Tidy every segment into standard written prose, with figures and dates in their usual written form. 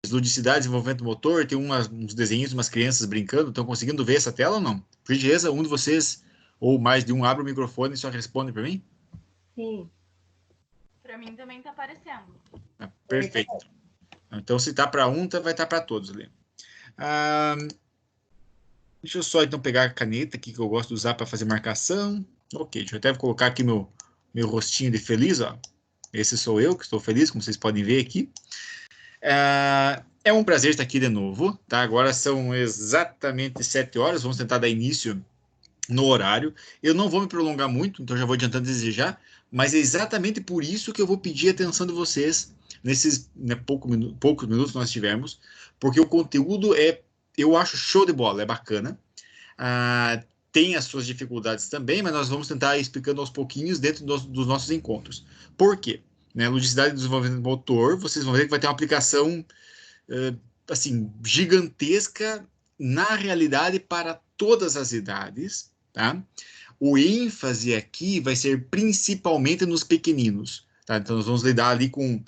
ludicidade, desenvolvimento motor, tem uns desenhos, umas crianças brincando, estão conseguindo ver essa tela ou não? Por gentileza, um de vocês, ou mais de um, abre o microfone e só responde para mim. Sim. Para mim também está aparecendo. Perfeito. Então, se tá para um, vai estar para todos ali. Deixa eu só, então, pegar a caneta aqui que eu gosto de usar para fazer marcação. Ok, deixa eu até colocar aqui meu rostinho de feliz, ó. Esse sou eu, que estou feliz, como vocês podem ver aqui. É um prazer estar aqui de novo, tá? Agora são exatamente 7 horas, vamos tentar dar início no horário. Eu não vou me prolongar muito, então já vou adiantando desejar, mas é exatamente por isso que eu vou pedir a atenção de vocês nesses poucos minutos que nós tivemos, porque o conteúdo eu acho show de bola, é bacana. Tem as suas dificuldades também, mas nós vamos tentar ir explicando aos pouquinhos dentro dos nossos encontros. Por quê? Ludicidade e desenvolvimento motor, vocês vão ver que vai ter uma aplicação assim, gigantesca na realidade para todas as idades, tá? O ênfase aqui vai ser principalmente nos pequeninos, tá? Então nós vamos lidar ali com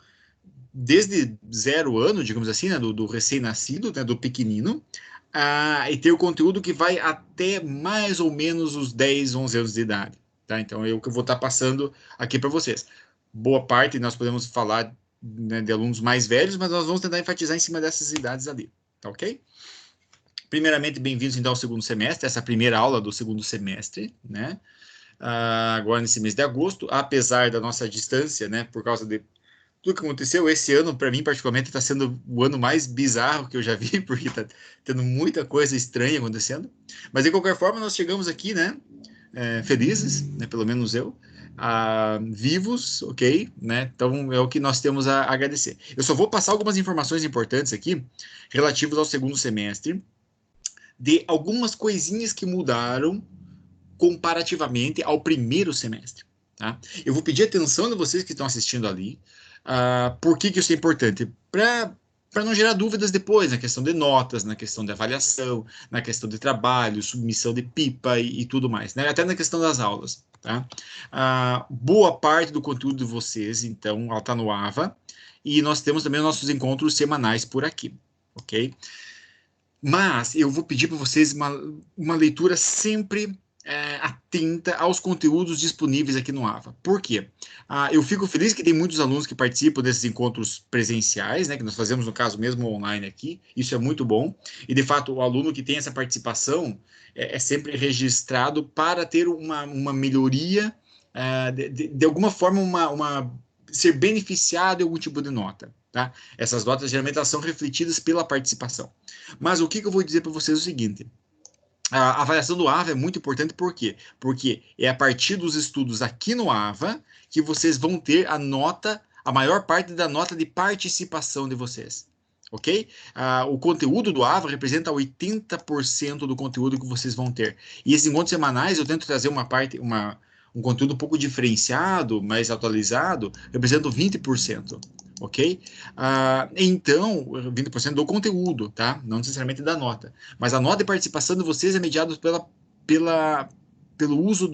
desde 0 ano, digamos assim, né, do recém-nascido, né, do pequenino, e ter o conteúdo que vai até mais ou menos os 10, 11 anos de idade, tá? Então é o que eu vou estar passando aqui para vocês. Boa parte nós podemos falar, né, de alunos mais velhos, mas nós vamos tentar enfatizar em cima dessas idades ali, tá ok? Primeiramente, bem-vindos então ao segundo semestre, essa primeira aula do segundo semestre, né? Agora nesse mês de agosto, apesar da nossa distância, né, por causa de tudo que aconteceu, esse ano, para mim, particularmente, está sendo o ano mais bizarro que eu já vi, porque está tendo muita coisa estranha acontecendo. Mas, de qualquer forma, nós chegamos aqui, né, felizes, né, pelo menos eu, vivos, ok? Né? Então, é o que nós temos a agradecer. Eu só vou passar algumas informações importantes aqui, relativas ao segundo semestre, de algumas coisinhas que mudaram comparativamente ao primeiro semestre. Tá? Eu vou pedir atenção de vocês que estão assistindo ali. Por que isso é importante? Para não gerar dúvidas depois na questão de notas, na questão de avaliação, na questão de trabalho, submissão de pipa e tudo mais, né? Até na questão das aulas. Tá? Boa parte do conteúdo de vocês, então, ela está no AVA, e nós temos também os nossos encontros semanais por aqui, ok? Mas eu vou pedir para vocês uma leitura sempre atenta aos conteúdos disponíveis aqui no AVA. Por quê? Eu fico feliz que tem muitos alunos que participam desses encontros presenciais, né, que nós fazemos, no caso, mesmo online aqui. Isso é muito bom. E, de fato, o aluno que tem essa participação é sempre registrado para ter uma melhoria, de alguma forma, ser beneficiado de algum tipo de nota. Tá? Essas notas, geralmente, elas são refletidas pela participação. Mas o que eu vou dizer para vocês é o seguinte: a avaliação do AVA é muito importante, por quê? Porque é a partir dos estudos aqui no AVA que vocês vão ter a maior parte da nota de participação de vocês. Ok? O conteúdo do AVA representa 80% do conteúdo que vocês vão ter. E esses encontros semanais eu tento trazer um conteúdo um pouco diferenciado, mais atualizado, representa 20%. Ok? Então, 20% do conteúdo, tá? Não necessariamente da nota. Mas a nota de participação de vocês é mediada pelo uso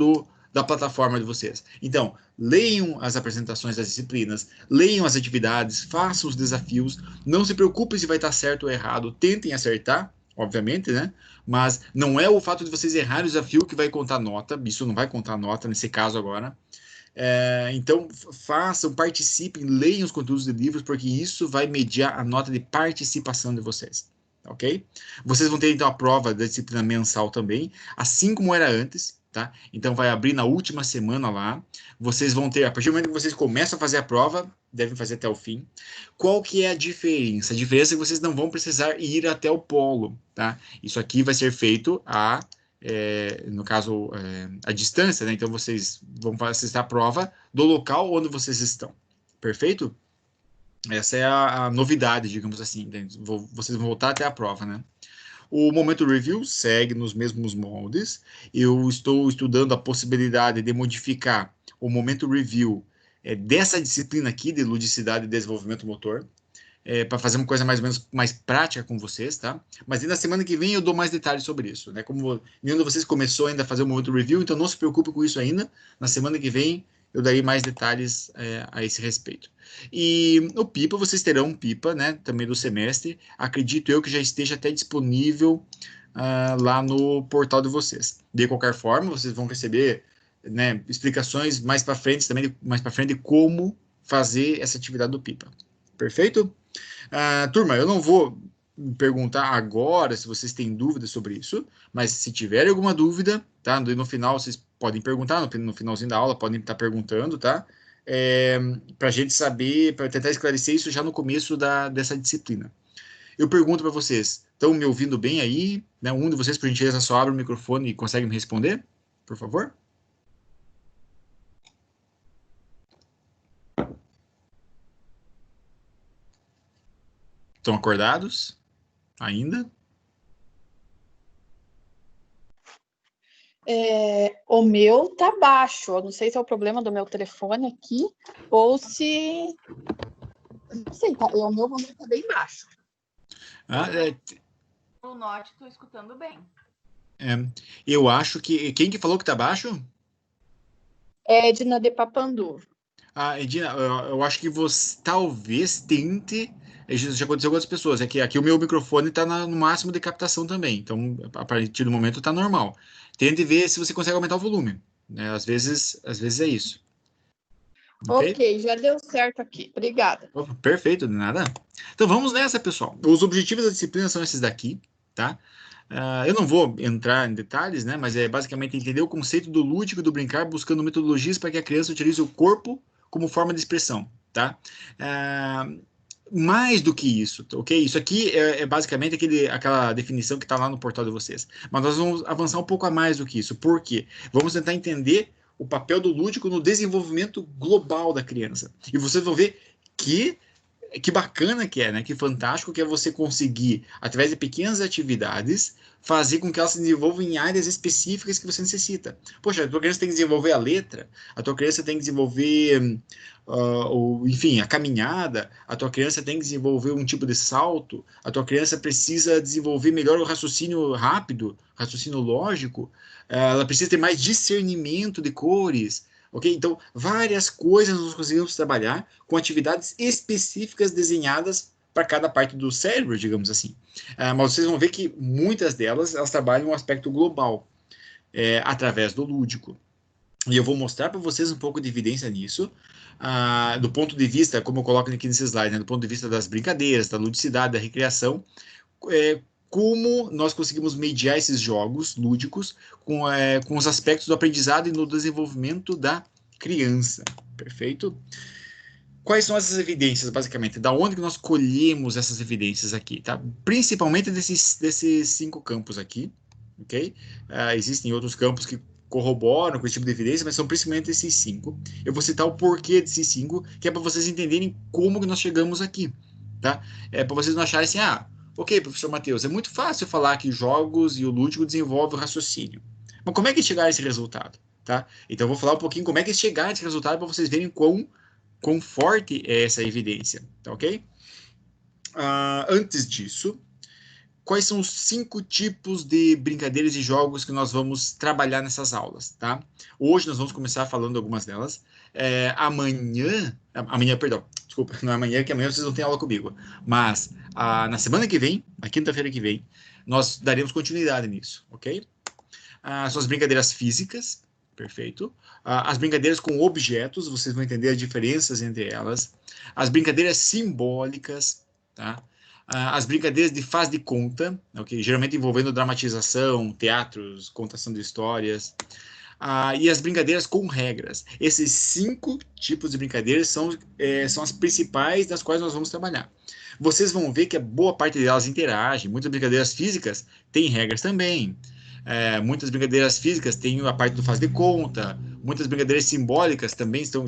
da plataforma de vocês. Então, leiam as apresentações das disciplinas, leiam as atividades, façam os desafios, não se preocupem se vai estar certo ou errado, tentem acertar, obviamente, né? Mas não é o fato de vocês errarem o desafio que vai contar nota, isso não vai contar nota nesse caso agora. Então, façam, participem, leiam os conteúdos de livros, porque isso vai mediar a nota de participação de vocês, ok? Vocês vão ter, então, a prova da disciplina mensal também, assim como era antes, tá? Então, vai abrir na última semana lá, vocês vão ter, a partir do momento que vocês começam a fazer a prova, devem fazer até o fim. Qual que é a diferença? A diferença é que vocês não vão precisar ir até o polo, tá? Isso aqui vai ser feito no caso, a distância, né? Então, vocês vão assistir a prova do local onde vocês estão. Perfeito? Essa é a novidade, digamos assim. Vocês vão voltar até a prova, né? O Momento Review segue nos mesmos moldes. Eu estou estudando a possibilidade de modificar o Momento Review dessa disciplina aqui, de ludicidade e desenvolvimento motor, para fazer uma coisa mais ou menos mais prática com vocês, tá? Mas na semana que vem eu dou mais detalhes sobre isso, né? Como nenhum de vocês começou ainda a fazer o Momento Review, então não se preocupe com isso ainda. Na semana que vem eu darei mais detalhes a esse respeito. E o PIPA, vocês terão um PIPA, né, também do semestre, acredito eu que já esteja até disponível lá no portal de vocês. De qualquer forma, vocês vão receber, né, explicações mais para frente, também mais para frente, de como fazer essa atividade do PIPA. Perfeito? Turma, eu não vou perguntar agora se vocês têm dúvidas sobre isso, mas se tiverem alguma dúvida, tá? No final vocês podem perguntar, no finalzinho da aula podem estar perguntando, tá? Para a gente saber, para tentar esclarecer isso já no começo dessa disciplina. Eu pergunto para vocês, estão me ouvindo bem aí? Né? Um de vocês, por gentileza, só abre o microfone e consegue me responder, por favor? Estão acordados? Ainda? O meu tá baixo. Eu não sei se é o problema do meu telefone aqui ou se... Não sei, o meu volume tá bem baixo. No norte, estou escutando bem. Eu acho que... Quem que falou que tá baixo? Edna de Papandu. Edina, eu acho que você talvez tente... Isso já aconteceu com outras pessoas. É que aqui o meu microfone está no máximo de captação também. Então, a partir do momento, está normal. Tente ver se você consegue aumentar o volume. Né? Às vezes é isso. Ok, já deu certo aqui. Obrigada. Perfeito, de nada. Então, vamos nessa, pessoal. Os objetivos da disciplina são esses daqui, tá? Eu não vou entrar em detalhes, né? Mas é basicamente entender o conceito do lúdico e do brincar, buscando metodologias para que a criança utilize o corpo como forma de expressão, tá? Mais do que isso, ok? Isso aqui é basicamente aquela definição que está lá no portal de vocês. Mas nós vamos avançar um pouco a mais do que isso. Por quê? Vamos tentar entender o papel do lúdico no desenvolvimento global da criança. E vocês vão ver que bacana que é, né? Que fantástico que é você conseguir, através de pequenas atividades, fazer com que elas se desenvolvam em áreas específicas que você necessita. Poxa, a tua criança tem que desenvolver a letra, a tua criança tem que desenvolver, enfim, a caminhada, a tua criança tem que desenvolver um tipo de salto, a tua criança precisa desenvolver melhor o raciocínio rápido, raciocínio lógico, ela precisa ter mais discernimento de cores, ok? Então, várias coisas nós conseguimos trabalhar com atividades específicas desenhadas para cada parte do cérebro, digamos assim. Mas vocês vão ver que muitas delas, elas trabalham um aspecto global, através do lúdico. E eu vou mostrar para vocês um pouco de evidência nisso, do ponto de vista, como eu coloco aqui nesse slide, né, do ponto de vista das brincadeiras, da ludicidade, da recreação, como nós conseguimos mediar esses jogos lúdicos com os aspectos do aprendizado e no desenvolvimento da criança. Perfeito? Quais são essas evidências, basicamente? Da onde que nós colhemos essas evidências aqui? Tá? Principalmente desses 5 campos aqui, ok? Existem outros campos que corroboram com esse tipo de evidência, mas são principalmente esses 5. Eu vou citar o porquê desses 5, que é para vocês entenderem como que nós chegamos aqui, tá? Para vocês não acharem assim, ok, professor Matheus, é muito fácil falar que jogos e o lúdico desenvolvem o raciocínio. Mas como é que chegar a esse resultado? Tá? Então eu vou falar um pouquinho como é que chegar a esse resultado para vocês verem quão forte é essa evidência. Tá ok? Antes disso, quais são os 5 tipos de brincadeiras e jogos que nós vamos trabalhar nessas aulas? Tá? Hoje nós vamos começar falando algumas delas. Amanhã, perdão, desculpa, não é amanhã, que amanhã vocês não têm aula comigo. Mas na semana que vem, na quinta-feira que vem, nós daremos continuidade nisso, ok? São as brincadeiras físicas, perfeito. As brincadeiras com objetos, vocês vão entender as diferenças entre elas. As brincadeiras simbólicas, tá? As brincadeiras de faz de conta, okay? Geralmente envolvendo dramatização, teatros, contação de histórias. E as brincadeiras com regras. Esses 5 tipos de brincadeiras são as principais das quais nós vamos trabalhar. Vocês vão ver que a boa parte delas interagem. Muitas brincadeiras físicas têm regras também. Muitas brincadeiras físicas têm a parte do faz de conta. Muitas brincadeiras simbólicas também são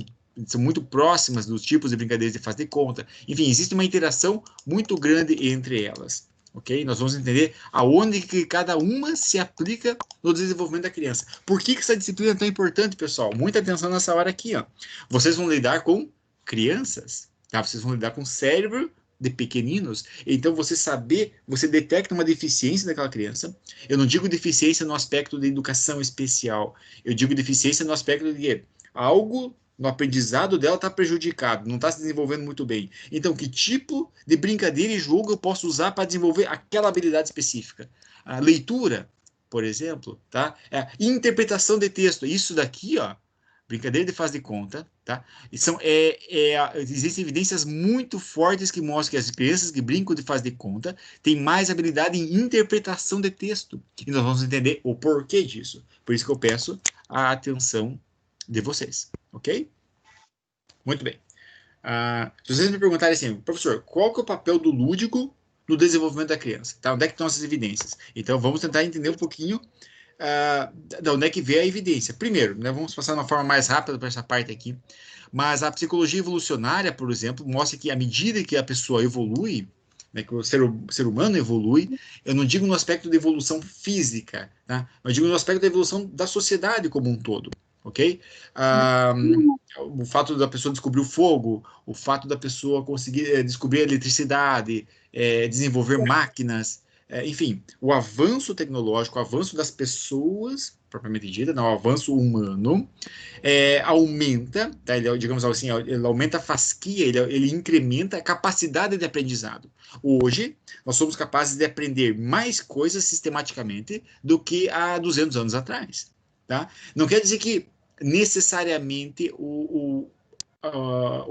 muito próximas dos tipos de brincadeiras de faz de conta. Enfim, existe uma interação muito grande entre elas. Ok? Nós vamos entender aonde que cada uma se aplica no desenvolvimento da criança. Por que essa disciplina é tão importante, pessoal? Muita atenção nessa hora aqui. Ó. Vocês vão lidar com crianças, tá? Vocês vão lidar com cérebro de pequeninos. Então, você detecta uma deficiência daquela criança. Eu não digo deficiência no aspecto de educação especial. Eu digo deficiência no aspecto de algo no aprendizado dela está prejudicado, não está se desenvolvendo muito bem. Então, que tipo de brincadeira e jogo eu posso usar para desenvolver aquela habilidade específica? A leitura, por exemplo, tá? Interpretação de texto. Isso daqui, ó, brincadeira de faz de conta, tá? E existem evidências muito fortes que mostram que as crianças que brincam de faz de conta têm mais habilidade em interpretação de texto. E nós vamos entender o porquê disso. Por isso que eu peço a atenção de vocês, ok? Muito bem. Se vocês me perguntarem assim, professor, qual que é o papel do lúdico no desenvolvimento da criança? Tá? Onde é que estão essas evidências? Então, vamos tentar entender um pouquinho de onde é que vem a evidência. Primeiro, né, vamos passar de uma forma mais rápida para essa parte aqui, mas a psicologia evolucionária, por exemplo, mostra que à medida que a pessoa evolui, né, que o ser humano evolui, eu não digo no aspecto de evolução física, tá? Eu digo no aspecto da evolução da sociedade como um todo, ok? O fato da pessoa descobrir o fogo, o fato da pessoa conseguir descobrir a eletricidade, desenvolver máquinas, enfim, o avanço tecnológico, o avanço das pessoas, propriamente dita, não, o avanço humano, aumenta, tá? Ele, digamos assim, ele aumenta a fasquia, ele incrementa a capacidade de aprendizado. Hoje, nós somos capazes de aprender mais coisas sistematicamente do que há 200 anos atrás. Tá? Não quer dizer que necessariamente o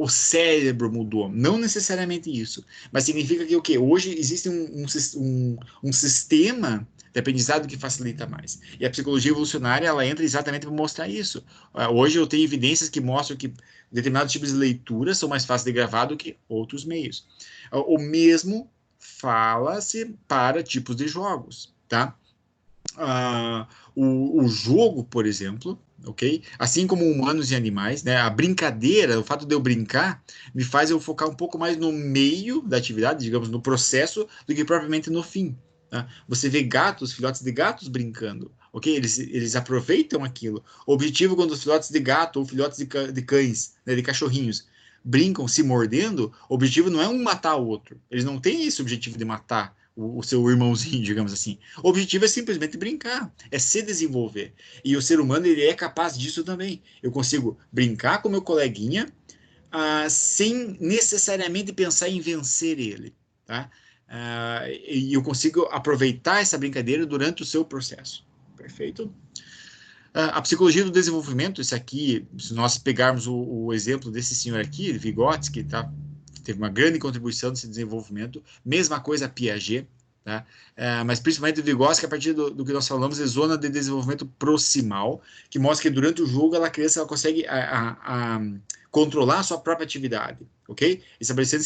cérebro mudou. Não necessariamente isso. Mas significa que o quê? Hoje existe um sistema de aprendizado que facilita mais. E a psicologia evolucionária, ela entra exatamente para mostrar isso. Hoje eu tenho evidências que mostram que determinados tipos de leitura são mais fáceis de gravar do que outros meios. O mesmo fala-se para tipos de jogos, tá? O jogo, por exemplo, ok? Assim como humanos e animais, né? A brincadeira, o fato de eu brincar, me faz eu focar um pouco mais no meio da atividade, digamos, no processo, do que propriamente no fim. Tá? Você vê gatos, filhotes de gatos brincando, ok? Eles aproveitam aquilo. O objetivo quando os filhotes de gato ou filhotes de cães, né, de cachorrinhos, brincam se mordendo, o objetivo não é um matar o outro. Eles não têm esse objetivo de matar o seu irmãozinho, digamos assim. O objetivo é simplesmente brincar, é se desenvolver. E o ser humano, ele é capaz disso também. Eu consigo brincar com meu coleguinha sem necessariamente pensar em vencer ele, tá? E eu consigo aproveitar essa brincadeira durante o seu processo. Perfeito? A psicologia do desenvolvimento, isso aqui, se nós pegarmos o exemplo desse senhor aqui, Vygotsky, tá? Teve uma grande contribuição nesse desenvolvimento, mesma coisa a Piaget, tá? Mas principalmente o Vygotsky, a partir do que nós falamos, é zona de desenvolvimento proximal, que mostra que durante o jogo a criança ela consegue controlar a sua própria atividade, ok? Estabelecendo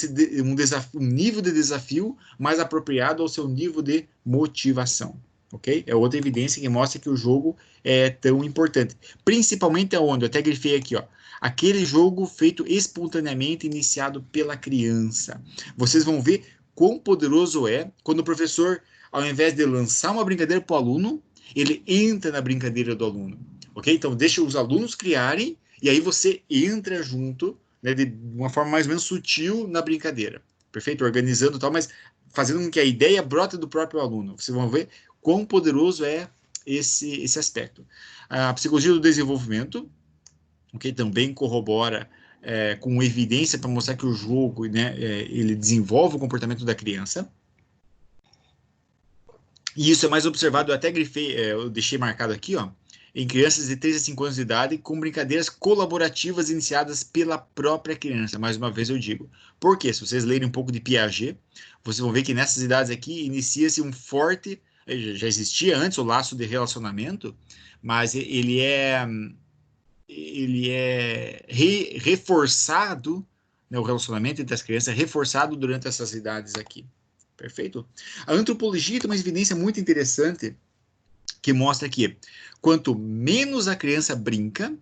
um nível de desafio mais apropriado ao seu nível de motivação. Ok? É outra evidência que mostra que o jogo é tão importante. Principalmente aonde? Eu até grifei aqui, ó. Aquele jogo feito espontaneamente, iniciado pela criança. Vocês vão ver quão poderoso é quando o professor, ao invés de lançar uma brincadeira para o aluno, ele entra na brincadeira do aluno. Ok? Então, deixa os alunos criarem e aí você entra junto, né, de uma forma mais ou menos sutil na brincadeira. Perfeito? Organizando e tal, mas fazendo com que a ideia brote do próprio aluno. Vocês vão ver quão poderoso é esse aspecto. A psicologia do desenvolvimento, okay, também corrobora com evidência para mostrar que o jogo, né, ele desenvolve o comportamento da criança. E isso é mais observado, eu até grifei, eu deixei marcado aqui, ó, em crianças de 3 a 5 anos de idade, com brincadeiras colaborativas iniciadas pela própria criança. Mais uma vez eu digo. Por quê? Se vocês lerem um pouco de Piaget, vocês vão ver que nessas idades aqui inicia-se um forte, já existia antes o laço de relacionamento, mas ele é reforçado, né, o relacionamento entre as crianças é reforçado durante essas idades aqui. Perfeito? A antropologia tem uma evidência muito interessante que mostra que quanto menos a criança brinca,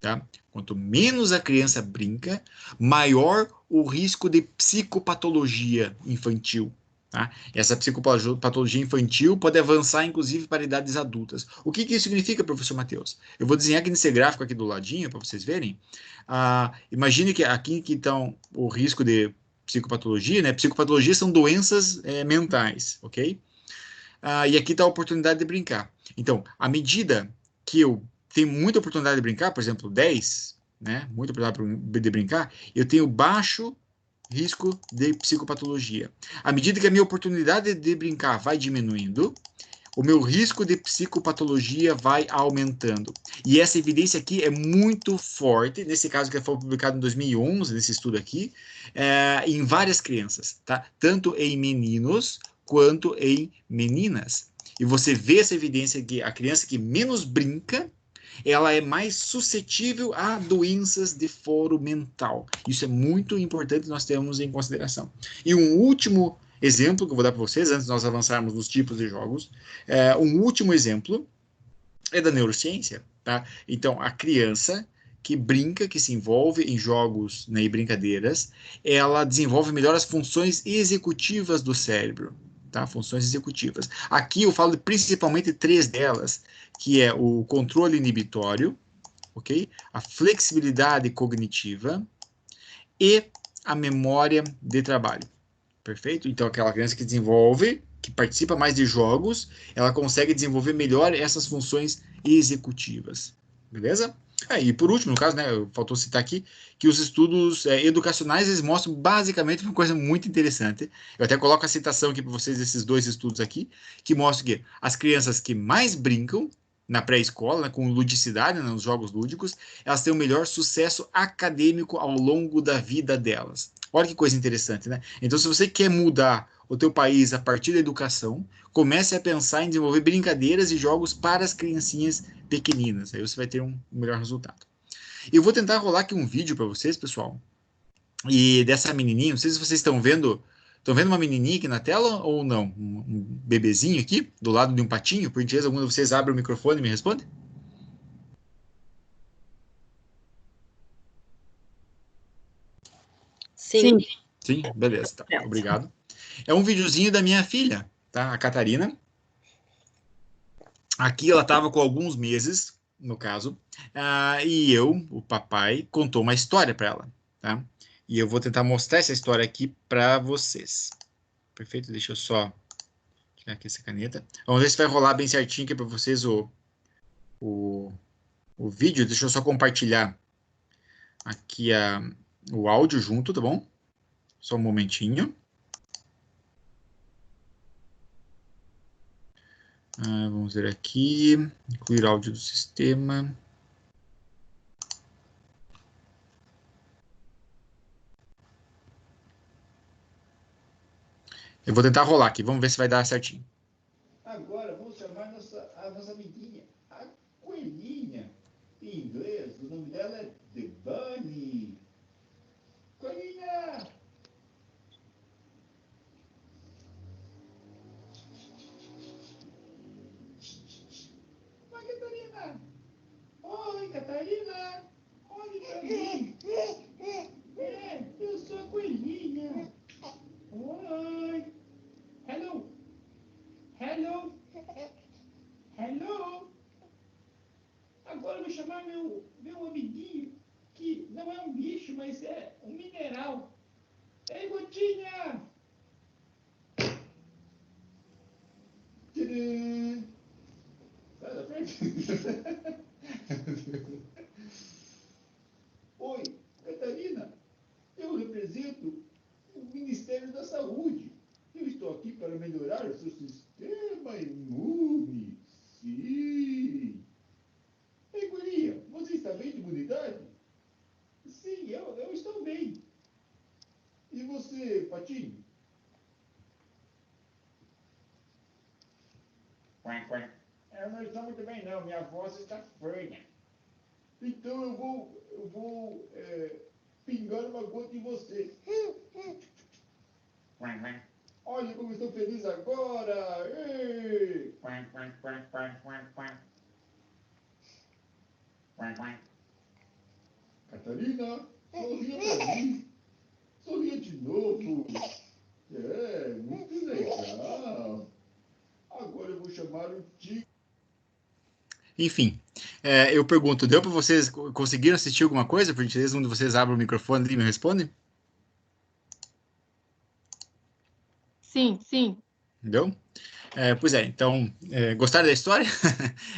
tá? Quanto menos a criança brinca, maior o risco de psicopatologia infantil. Tá? Essa psicopatologia infantil pode avançar, inclusive, para idades adultas. O que isso significa, professor Matheus? Eu vou desenhar aqui nesse gráfico aqui do ladinho, para vocês verem. Imagine que aqui que estão o risco de psicopatologia, né? Psicopatologia são doenças mentais, ok? E aqui está a oportunidade de brincar. Então, à medida que eu tenho muita oportunidade de brincar, por exemplo, 10, né? Muito oportunidade de brincar, eu tenho baixo risco de psicopatologia. À medida que a minha oportunidade de brincar vai diminuindo, o meu risco de psicopatologia vai aumentando. E essa evidência aqui é muito forte, nesse caso que foi publicado em 2011, nesse estudo aqui, em várias crianças, tá? Tanto em meninos quanto em meninas. E você vê essa evidência que a criança que menos brinca, ela é mais suscetível a doenças de foro mental. Isso é muito importante nós termos em consideração. E um último exemplo que eu vou dar para vocês, antes de nós avançarmos nos tipos de jogos, um último exemplo é da neurociência, tá? Então, a criança que brinca, que se envolve em jogos, né, e brincadeiras, ela desenvolve melhor as funções executivas do cérebro, tá? Funções executivas. Aqui eu falo principalmente três delas, que é o controle inibitório, ok? A flexibilidade cognitiva e a memória de trabalho. Perfeito? Então, aquela criança que desenvolve, que participa mais de jogos, ela consegue desenvolver melhor essas funções executivas. Beleza? E por último, no caso, né, faltou citar aqui, que os estudos educacionais, eles mostram basicamente uma coisa muito interessante. Eu até coloco a citação aqui para vocês desses dois estudos aqui, que mostram que as crianças que mais brincam na pré-escola, né, com ludicidade, né, nos jogos lúdicos, elas têm o melhor sucesso acadêmico ao longo da vida delas. Olha que coisa interessante, né? Então, se você quer mudar o teu país a partir da educação, comece a pensar em desenvolver brincadeiras e jogos para as criancinhas pequeninas. Aí você vai ter um melhor resultado. Eu vou tentar rolar aqui um vídeo para vocês, pessoal. E dessa menininha, não sei se vocês estão vendo uma menininha aqui na tela ou não? Um bebezinho aqui, do lado de um patinho. Por gentileza, algum de vocês abre o microfone e me responde? Sim. Sim, beleza, tá. Obrigado. É um videozinho da minha filha, tá? A Catarina. Aqui ela estava com alguns meses, no caso, e eu, o papai, contou uma história para ela, tá? E eu vou tentar mostrar essa história aqui para vocês. Perfeito? Deixa eu só tirar aqui essa caneta. Vamos ver se vai rolar bem certinho aqui para vocês o vídeo. Deixa eu só compartilhar aqui o áudio junto, tá bom? Só um momentinho. Vamos ver aqui. Incluir áudio do sistema. Eu vou tentar rolar aqui. Vamos ver se vai dar certinho. Agora vamos chamar a nossa amiguinha, a coelhinha. Em inglês, o nome dela é The Bunny. Coelhinha! Oi, Catarina! Oi, Catarina! Oi, Catarina! Eu sou a coelhinha. Oi! Hello! Hello! Hello! Agora eu vou chamar meu amiguinho, que não é um bicho, mas é um mineral. Ei, Gotinha! Tcharam! Sai da frente. Oi, Catarina. Eu represento o Ministério da Saúde. Eu estou aqui para melhorar o seu sistema imune. Sim. Ei, guria, você está bem de imunidade? Sim, eu estou bem. E você, Patinho? Eu não estou muito bem, não. Minha voz está fanha. Então eu vou pingar uma gota em você. Olha como estou feliz agora. Ei! Catarina, sorria pra mim. Sorria de novo. Muito legal. Agora eu vou chamar o Tico. Enfim, eu pergunto, deu para vocês, conseguiram assistir alguma coisa? Por gentileza, um de vocês abre o microfone e me responde? Sim, sim. Deu? Pois é, então, gostaram da história?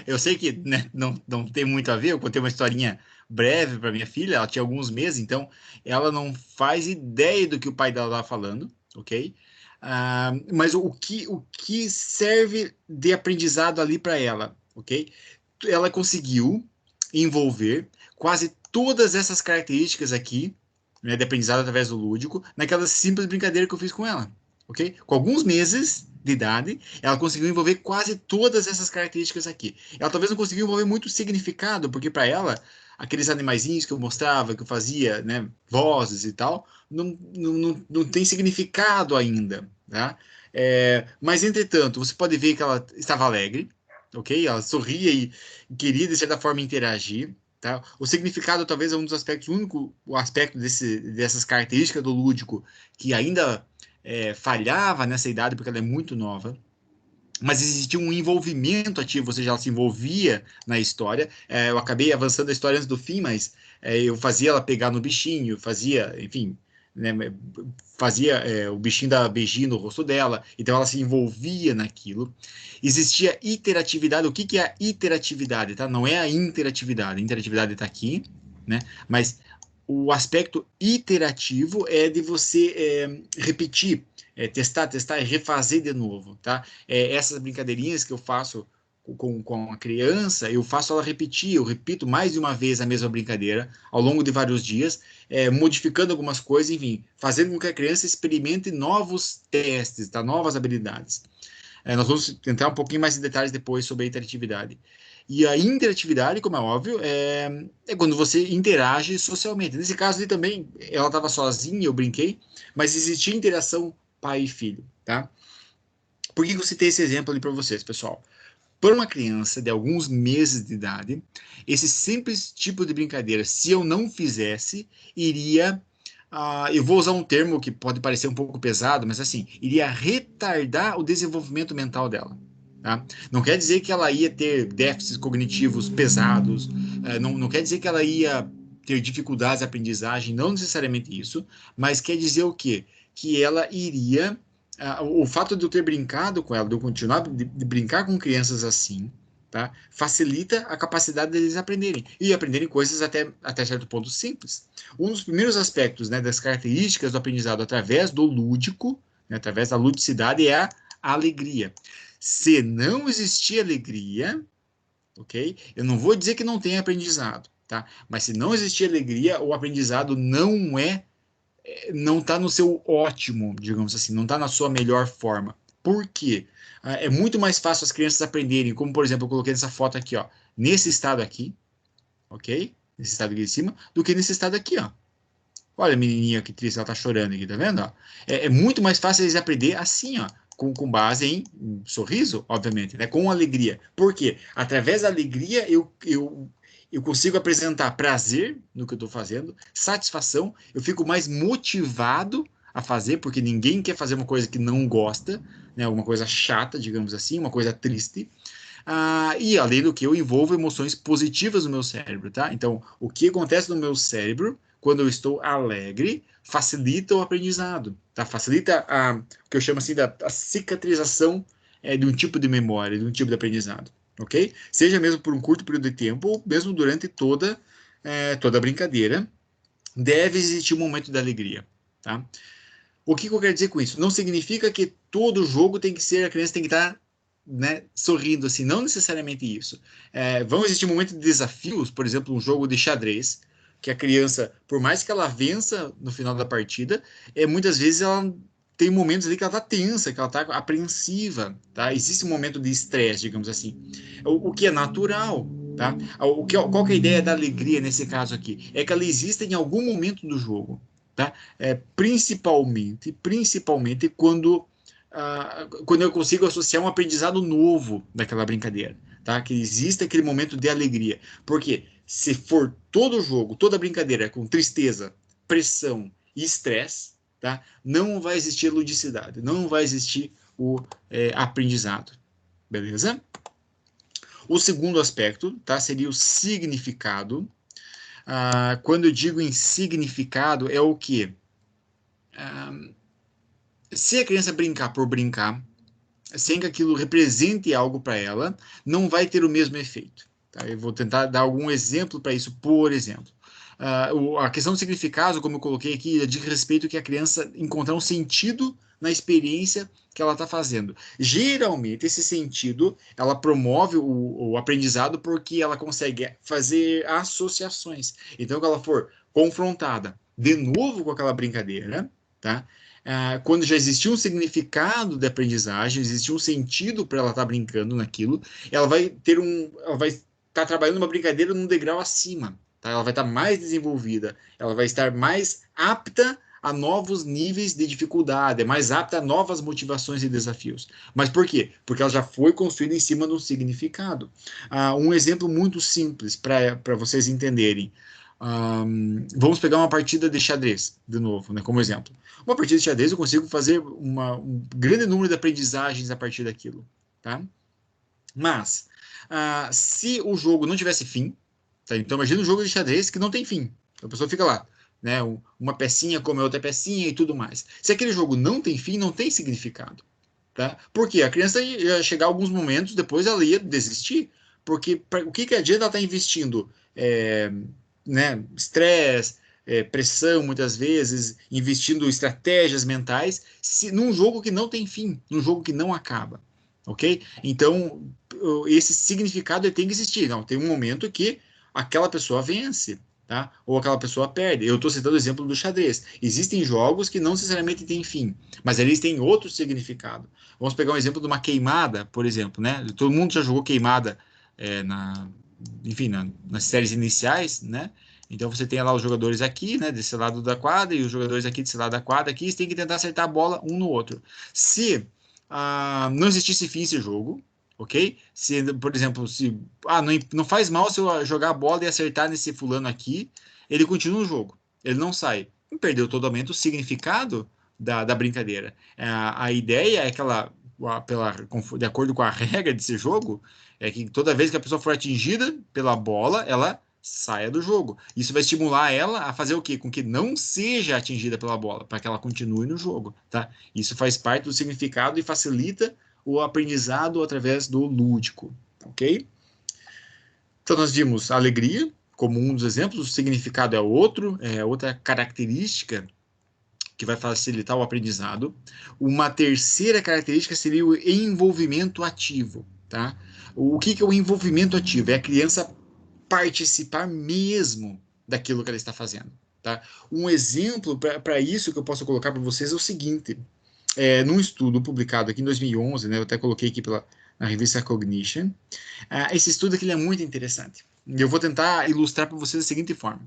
Eu sei que, né, não tem muito a ver, eu contei uma historinha breve para minha filha, ela tinha alguns meses, então ela não faz ideia do que o pai dela estava falando, ok? Mas o que serve de aprendizado ali para ela, ok? Ela conseguiu envolver quase todas essas características aqui, né, de aprendizado através do lúdico, naquela simples brincadeira que eu fiz com ela, ok? Com alguns meses de idade, ela conseguiu envolver quase todas essas características aqui. Ela talvez não conseguiu envolver muito significado, porque para ela, aqueles animaizinhos que eu mostrava, que eu fazia, né, vozes e tal, não tem significado ainda, tá? Mas, entretanto, você pode ver que ela estava alegre, ok? Ela sorria e queria, de certa forma, interagir. Tá? O significado talvez é um dos aspectos, o único aspecto dessas características do lúdico que ainda falhava nessa idade, porque ela é muito nova. Mas existia um envolvimento ativo, ou seja, ela se envolvia na história. Eu acabei avançando a história antes do fim, mas eu fazia ela pegar no bichinho, fazia, enfim, né, fazia o bichinho dar beijinho no rosto dela, então ela se envolvia naquilo. Existia interatividade. O que é a interatividade, tá? Não é a interatividade. A interatividade está aqui, né? Mas o aspecto iterativo é de você repetir, testar e refazer de novo, tá? Essas brincadeirinhas que eu faço com a criança, eu faço ela repetir, eu repito mais de uma vez a mesma brincadeira ao longo de vários dias, modificando algumas coisas, enfim, fazendo com que a criança experimente novos testes, tá? Novas habilidades. Nós vamos entrar um pouquinho mais em detalhes depois sobre a interatividade. E a interatividade, como é óbvio, é quando você interage socialmente. Nesse caso ali também, ela estava sozinha, eu brinquei, mas existia interação pai e filho, tá? Por que eu citei esse exemplo ali para vocês, pessoal? Para uma criança de alguns meses de idade, esse simples tipo de brincadeira, se eu não fizesse, iria eu vou usar um termo que pode parecer um pouco pesado, mas assim, iria retardar o desenvolvimento mental dela. Tá? Não quer dizer que ela ia ter déficits cognitivos pesados, não quer dizer que ela ia ter dificuldades de aprendizagem, não necessariamente isso, mas quer dizer o quê? Que ela iria. O fato de eu ter brincado com ela, de eu continuar de brincar com crianças assim, tá? Facilita a capacidade deles aprenderem. E aprenderem coisas até certo ponto simples. Um dos primeiros aspectos, né, das características do aprendizado através do lúdico, né, através da ludicidade, é a alegria. Se não existir alegria, ok? Eu não vou dizer que não tem aprendizado, tá? Mas se não existir alegria, o aprendizado não está no seu ótimo, digamos assim, não está na sua melhor forma. Por quê? É muito mais fácil as crianças aprenderem, como por exemplo, eu coloquei nessa foto aqui, ó, nesse estado aqui, ok? Nesse estado aqui de cima, do que nesse estado aqui, ó. Olha a menininha que triste, ela tá chorando aqui, tá vendo? Ó? É muito mais fácil eles aprender assim, ó, com base em sorriso, obviamente, né? Com alegria. Por quê? Através da alegria eu consigo apresentar prazer no que eu estou fazendo, satisfação, eu fico mais motivado a fazer, porque ninguém quer fazer uma coisa que não gosta, né? Uma coisa chata, digamos assim, uma coisa triste. E além do que eu envolvo emoções positivas no meu cérebro, tá? Então, o que acontece no meu cérebro quando eu estou alegre facilita o aprendizado, tá? Facilita o que eu chamo assim a cicatrização de um tipo de memória, de um tipo de aprendizado, ok? Seja mesmo por um curto período de tempo ou mesmo durante toda a brincadeira, deve existir um momento de alegria, tá? O que eu quero dizer com isso? Não significa que todo jogo tem que ser, a criança tem que estar, né, sorrindo assim, não necessariamente isso. Vão existir momentos de desafios, por exemplo, um jogo de xadrez, que a criança, por mais que ela vença no final da partida, muitas vezes ela tem momentos ali que ela está tensa, que ela está apreensiva, tá? Existe um momento de estresse, digamos assim, o que é natural, tá? Qual que é a ideia da alegria nesse caso aqui? É que ela existe em algum momento do jogo, tá? Principalmente quando eu consigo associar um aprendizado novo daquela brincadeira, tá? Que existe aquele momento de alegria. Porque se for todo jogo, toda brincadeira com tristeza, pressão e estresse, tá? Não vai existir ludicidade, não vai existir o aprendizado, beleza? O segundo aspecto, tá? Seria o significado. Quando eu digo em significado, é o quê? Se a criança brincar por brincar, sem que aquilo represente algo para ela, não vai ter o mesmo efeito. Tá? Eu vou tentar dar algum exemplo para isso, por exemplo. A questão do significado, como eu coloquei aqui, é de respeito que a criança encontrar um sentido na experiência que ela está fazendo. Geralmente, esse sentido, ela promove o aprendizado porque ela consegue fazer associações. Então, quando ela for confrontada de novo com aquela brincadeira, tá? Quando já existia um significado de aprendizagem, existia um sentido para ela estar brincando naquilo, ela vai estar trabalhando uma brincadeira num degrau acima. Tá? Ela vai estar mais desenvolvida, ela vai estar mais apta a novos níveis de dificuldade, é mais apta a novas motivações e desafios. Mas por quê? Porque ela já foi construída em cima de um significado. Um exemplo muito simples para vocês entenderem. Vamos pegar uma partida de xadrez, de novo, né, como exemplo. Uma partida de xadrez eu consigo fazer um grande número de aprendizagens a partir daquilo. Tá? Mas, se o jogo não tivesse fim, tá? Então imagina um jogo de xadrez que não tem fim. A pessoa fica lá, né? Uma pecinha come outra pecinha e tudo mais. Se aquele jogo não tem fim, não tem significado. Tá? Porque a criança ia chegar alguns momentos, depois ela ia desistir. Porque o que adianta ela estar investindo né, estresse, pressão, muitas vezes, investindo estratégias mentais, num jogo que não tem fim, num jogo que não acaba. Ok? Então, esse significado tem que existir. Não, tem um momento que aquela pessoa vence, tá? Ou aquela pessoa perde. Eu estou citando o exemplo do xadrez. Existem jogos que não necessariamente têm fim, mas eles têm outro significado. Vamos pegar um exemplo de uma queimada, por exemplo, né? Todo mundo já jogou queimada enfim, nas séries iniciais, né? Então você tem lá os jogadores aqui, né, desse lado da quadra e os jogadores aqui desse lado da quadra aqui, você tem que tentar acertar a bola um no outro. Se não existisse fim esse jogo, ok? Se, por exemplo, não faz mal se eu jogar a bola e acertar nesse fulano aqui, ele continua o jogo, ele não sai. Não perdeu totalmente o significado da brincadeira. A ideia é que de acordo com a regra desse jogo, é que toda vez que a pessoa for atingida pela bola, ela saia do jogo. Isso vai estimular ela a fazer o quê? Com que não seja atingida pela bola, para que ela continue no jogo, tá? Isso faz parte do significado e facilita o aprendizado através do lúdico, ok? Então nós vimos a alegria como um dos exemplos, o significado é outra característica que vai facilitar o aprendizado. Uma terceira característica seria o envolvimento ativo, tá? O que é o envolvimento ativo? É a criança participar mesmo daquilo que ela está fazendo, tá? Um exemplo para isso que eu posso colocar para vocês é o seguinte: num estudo publicado aqui em 2011, né, eu até coloquei aqui na revista Cognition, esse estudo aqui é muito interessante. Eu vou tentar ilustrar para vocês da seguinte forma.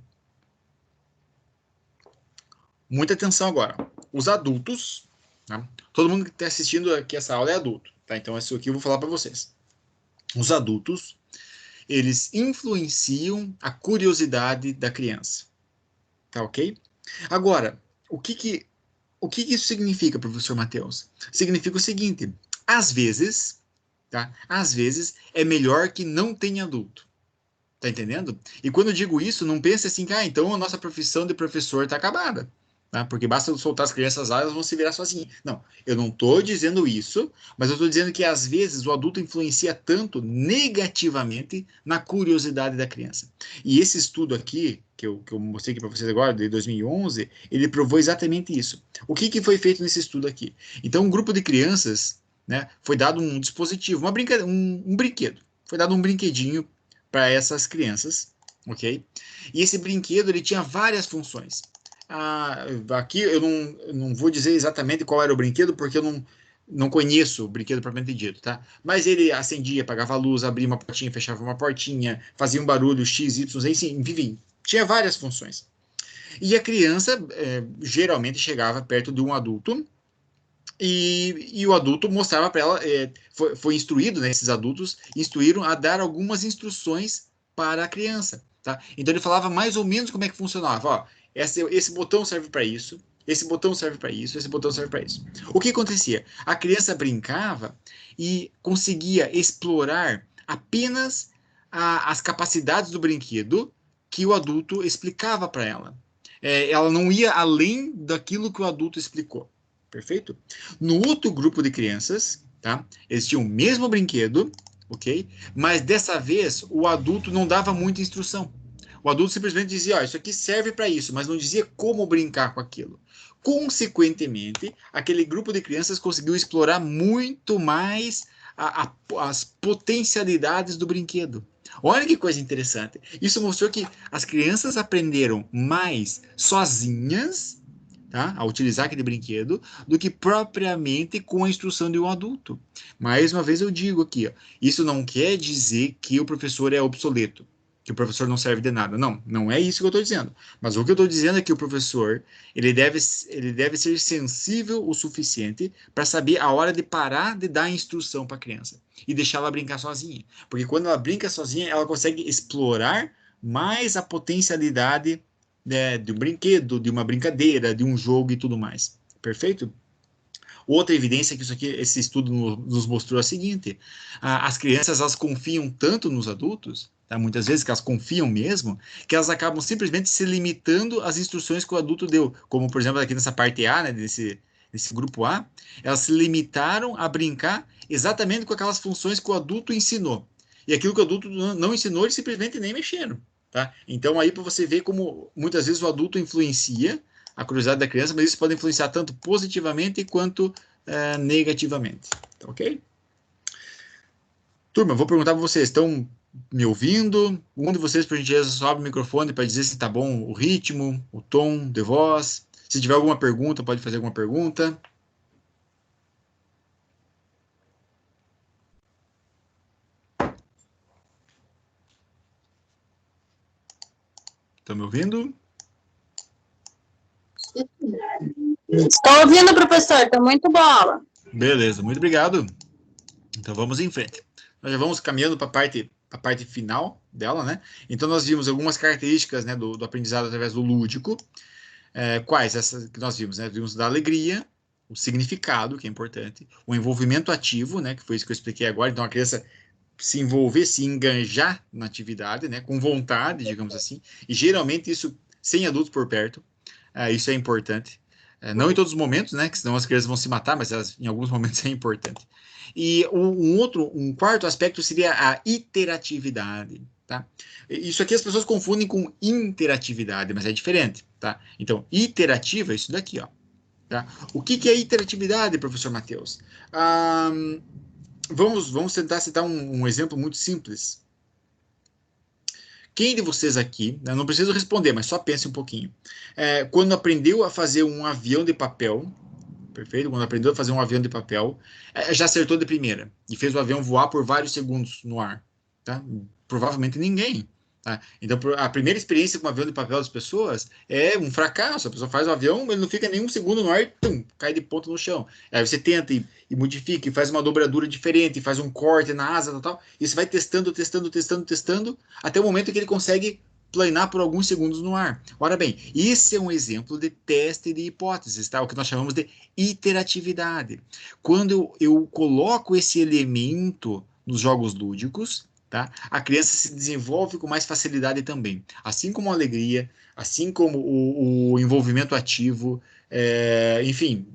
Muita atenção agora. Os adultos, tá? Todo mundo que está assistindo aqui essa aula é adulto, tá? Então isso aqui eu vou falar para vocês. Os adultos, eles influenciam a curiosidade da criança, tá ok? Agora, o que isso significa, professor Matheus? Significa o seguinte: às vezes, tá? Às vezes é melhor que não tenha adulto. Tá entendendo? E quando eu digo isso, não pense assim, então a nossa profissão de professor está acabada. Tá? Porque basta eu soltar as crianças lá, elas vão se virar sozinhas. Não, eu não estou dizendo isso, mas eu estou dizendo que às vezes o adulto influencia tanto negativamente na curiosidade da criança. E esse estudo aqui, que eu mostrei aqui para vocês agora, de 2011, ele provou exatamente isso. O que foi feito nesse estudo aqui? Então, um grupo de crianças, né, foi dado um dispositivo, um brinquedo. Foi dado um brinquedinho para essas crianças, ok? E esse brinquedo, ele tinha várias funções. Aqui eu não vou dizer exatamente qual era o brinquedo, porque eu não conheço o brinquedo propriamente dito, tá? Mas ele acendia, apagava a luz, abria uma portinha, fechava uma portinha, fazia um barulho X, Y, enfim, tinha várias funções. E a criança geralmente chegava perto de um adulto e o adulto mostrava para ela, foi instruído, né, esses adultos instruíram a dar algumas instruções para a criança, tá? Então ele falava mais ou menos como é que funcionava, ó, esse botão serve para isso, esse botão serve para isso, esse botão serve para isso. O que acontecia? A criança brincava e conseguia explorar apenas as capacidades do brinquedo que o adulto explicava para ela. Ela não ia além daquilo que o adulto explicou. Perfeito? No outro grupo de crianças, tá? Eles tinham o mesmo brinquedo, ok? Mas dessa vez o adulto não dava muita instrução. O adulto simplesmente dizia, ó, isso aqui serve para isso, mas não dizia como brincar com aquilo. Consequentemente, aquele grupo de crianças conseguiu explorar muito mais as potencialidades do brinquedo. Olha que coisa interessante. Isso mostrou que as crianças aprenderam mais sozinhas, tá, a utilizar aquele brinquedo, do que propriamente com a instrução de um adulto. Mais uma vez eu digo aqui, ó, isso não quer dizer que o professor é obsoleto, que o professor não serve de nada. Não, não é isso que eu estou dizendo. Mas o que eu estou dizendo é que o professor, ele deve ser sensível o suficiente para saber a hora de parar de dar instrução para a criança e deixar ela brincar sozinha. Porque quando ela brinca sozinha, ela consegue explorar mais a potencialidade, né, de um brinquedo, de uma brincadeira, de um jogo e tudo mais. Perfeito? Outra evidência que esse estudo nos mostrou é a seguinte: as crianças, elas confiam tanto nos adultos, tá? Muitas vezes que elas confiam mesmo, que elas acabam simplesmente se limitando às instruções que o adulto deu. Como, por exemplo, aqui nessa parte A, né, desse grupo A, elas se limitaram a brincar exatamente com aquelas funções que o adulto ensinou. E aquilo que o adulto não ensinou, eles simplesmente nem mexeram. Tá? Então, aí para você ver como muitas vezes o adulto influencia a curiosidade da criança, mas isso pode influenciar tanto positivamente quanto negativamente. Ok? Turma, vou perguntar para vocês, estão me ouvindo? Um de vocês, por gentileza, sobe o microfone para dizer se está bom o ritmo, o tom de voz. Se tiver alguma pergunta, pode fazer alguma pergunta. Estão me ouvindo? Estou ouvindo, professor, está muito boa. Beleza, muito obrigado. Então vamos em frente. Nós já vamos caminhando para a parte final dela, né? Então nós vimos algumas características, né, do aprendizado através do lúdico. Quais? Essas que nós vimos, né? Vimos da alegria, o significado, que é importante, o envolvimento ativo, né, que foi isso que eu expliquei agora. Então a criança se envolver, se enganjar na atividade, né, com vontade, digamos assim, e geralmente isso sem adultos por perto. Isso é importante. Não em todos os momentos, né, que senão as crianças vão se matar, mas em alguns momentos é importante. E um quarto aspecto seria a interatividade, tá? Isso aqui as pessoas confundem com interatividade, mas é diferente, tá? Então, iterativa é isso daqui, ó. Tá? O que é interatividade, professor Matheus? Vamos tentar citar um exemplo muito simples. Quem de vocês aqui, né, não preciso responder, mas só pense um pouquinho. Quando aprendeu a fazer um avião de papel, perfeito? Quando aprendeu a fazer um avião de papel, já acertou de primeira e fez o avião voar por vários segundos no ar, tá? Provavelmente ninguém. Tá? Então, a primeira experiência com o avião de papel das pessoas é um fracasso. A pessoa faz o avião, ele não fica nenhum segundo no ar e cai de ponta no chão. Aí você tenta e modifica, e faz uma dobradura diferente, faz um corte na asa e tal. E você vai testando, até o momento que ele consegue planar por alguns segundos no ar. Ora bem, esse é um exemplo de teste de hipóteses, tá? O que nós chamamos de iteratividade. Quando eu coloco esse elemento nos jogos lúdicos, tá? A criança se desenvolve com mais facilidade também. Assim como a alegria, assim como o envolvimento ativo, enfim,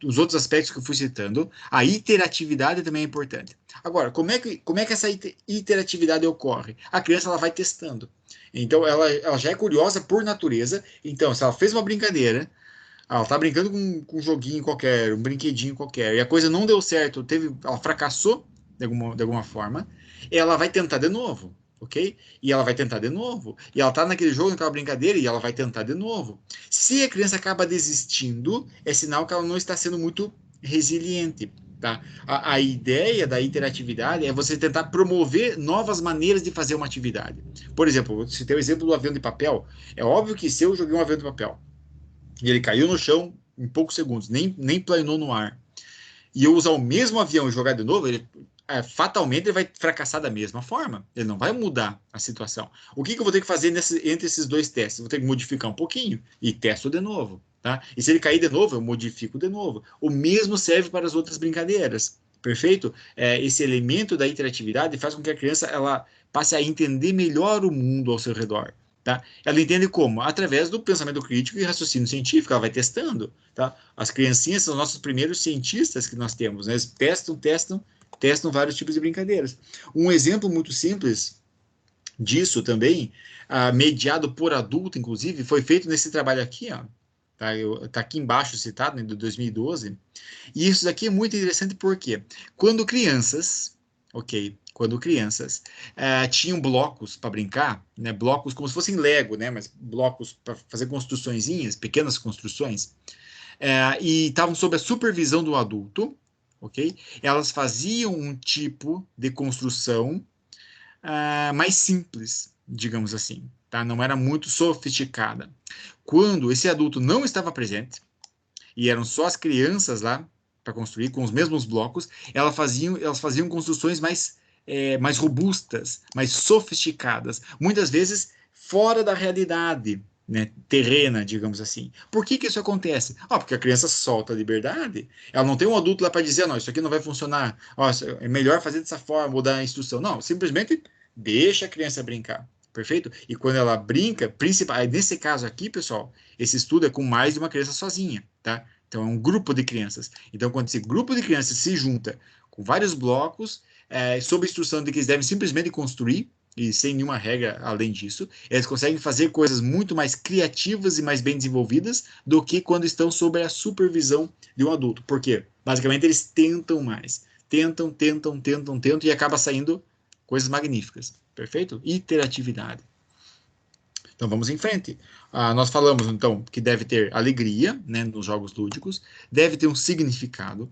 os outros aspectos que eu fui citando, a interatividade também é importante. Agora, como é que essa interatividade ocorre? A criança ela vai testando. Então, ela já é curiosa por natureza. Então, se ela fez uma brincadeira, ela está brincando com um joguinho qualquer, um brinquedinho qualquer, e a coisa não deu certo, ela fracassou de alguma forma, ela vai tentar de novo, ok? E ela vai tentar de novo. E ela está naquele jogo, naquela brincadeira, e ela vai tentar de novo. Se a criança acaba desistindo, é sinal que ela não está sendo muito resiliente, tá? A ideia da interatividade é você tentar promover novas maneiras de fazer uma atividade. Por exemplo, se tem o exemplo do avião de papel, é óbvio que se eu joguei um avião de papel e ele caiu no chão em poucos segundos, nem planou no ar, e eu usar o mesmo avião e jogar de novo, fatalmente ele vai fracassar da mesma forma. Ele não vai mudar a situação. O que eu vou ter que fazer entre esses dois testes? Eu vou ter que modificar um pouquinho e testo de novo. Tá? E se ele cair de novo, eu modifico de novo. O mesmo serve para as outras brincadeiras. Perfeito? Esse elemento da interatividade faz com que a criança ela passe a entender melhor o mundo ao seu redor. Tá? Ela entende como? Através do pensamento crítico e raciocínio científico, ela vai testando. Tá? As criancinhas são os nossos primeiros cientistas que nós temos. Né? Eles testam testam vários tipos de brincadeiras. Um exemplo muito simples disso também, mediado por adulto, inclusive, foi feito nesse trabalho aqui, ó. Tá aqui embaixo citado, né, de 2012. E isso daqui é muito interessante porque quando crianças, tinham blocos para brincar, né, blocos como se fossem Lego, né, mas blocos para fazer construçõezinhas, pequenas construções, e estavam sob a supervisão do adulto, ok? Elas faziam um tipo de construção mais simples, digamos assim, tá? Não era muito sofisticada. Quando esse adulto não estava presente, e eram só as crianças lá para construir, com os mesmos blocos, elas faziam construções mais robustas, mais sofisticadas, muitas vezes fora da realidade, né, terrena, digamos assim. Por que isso acontece? Porque a criança solta a liberdade, ela não tem um adulto lá para dizer, não, isso aqui não vai funcionar, é melhor fazer dessa forma, mudar a instrução. Não, simplesmente deixa a criança brincar. Perfeito? E quando ela brinca, nesse caso aqui, pessoal, esse estudo é com mais de uma criança sozinha, tá? Então, é um grupo de crianças. Então, quando esse grupo de crianças se junta com vários blocos, sob a instrução de que eles devem simplesmente construir, e sem nenhuma regra além disso, eles conseguem fazer coisas muito mais criativas e mais bem desenvolvidas do que quando estão sob a supervisão de um adulto. Por quê? Basicamente, eles tentam mais. Tentam, e acaba saindo coisas magníficas. Perfeito? Iteratividade. Então, vamos em frente. Nós falamos, então, que deve ter alegria, né, nos jogos lúdicos, deve ter um significado,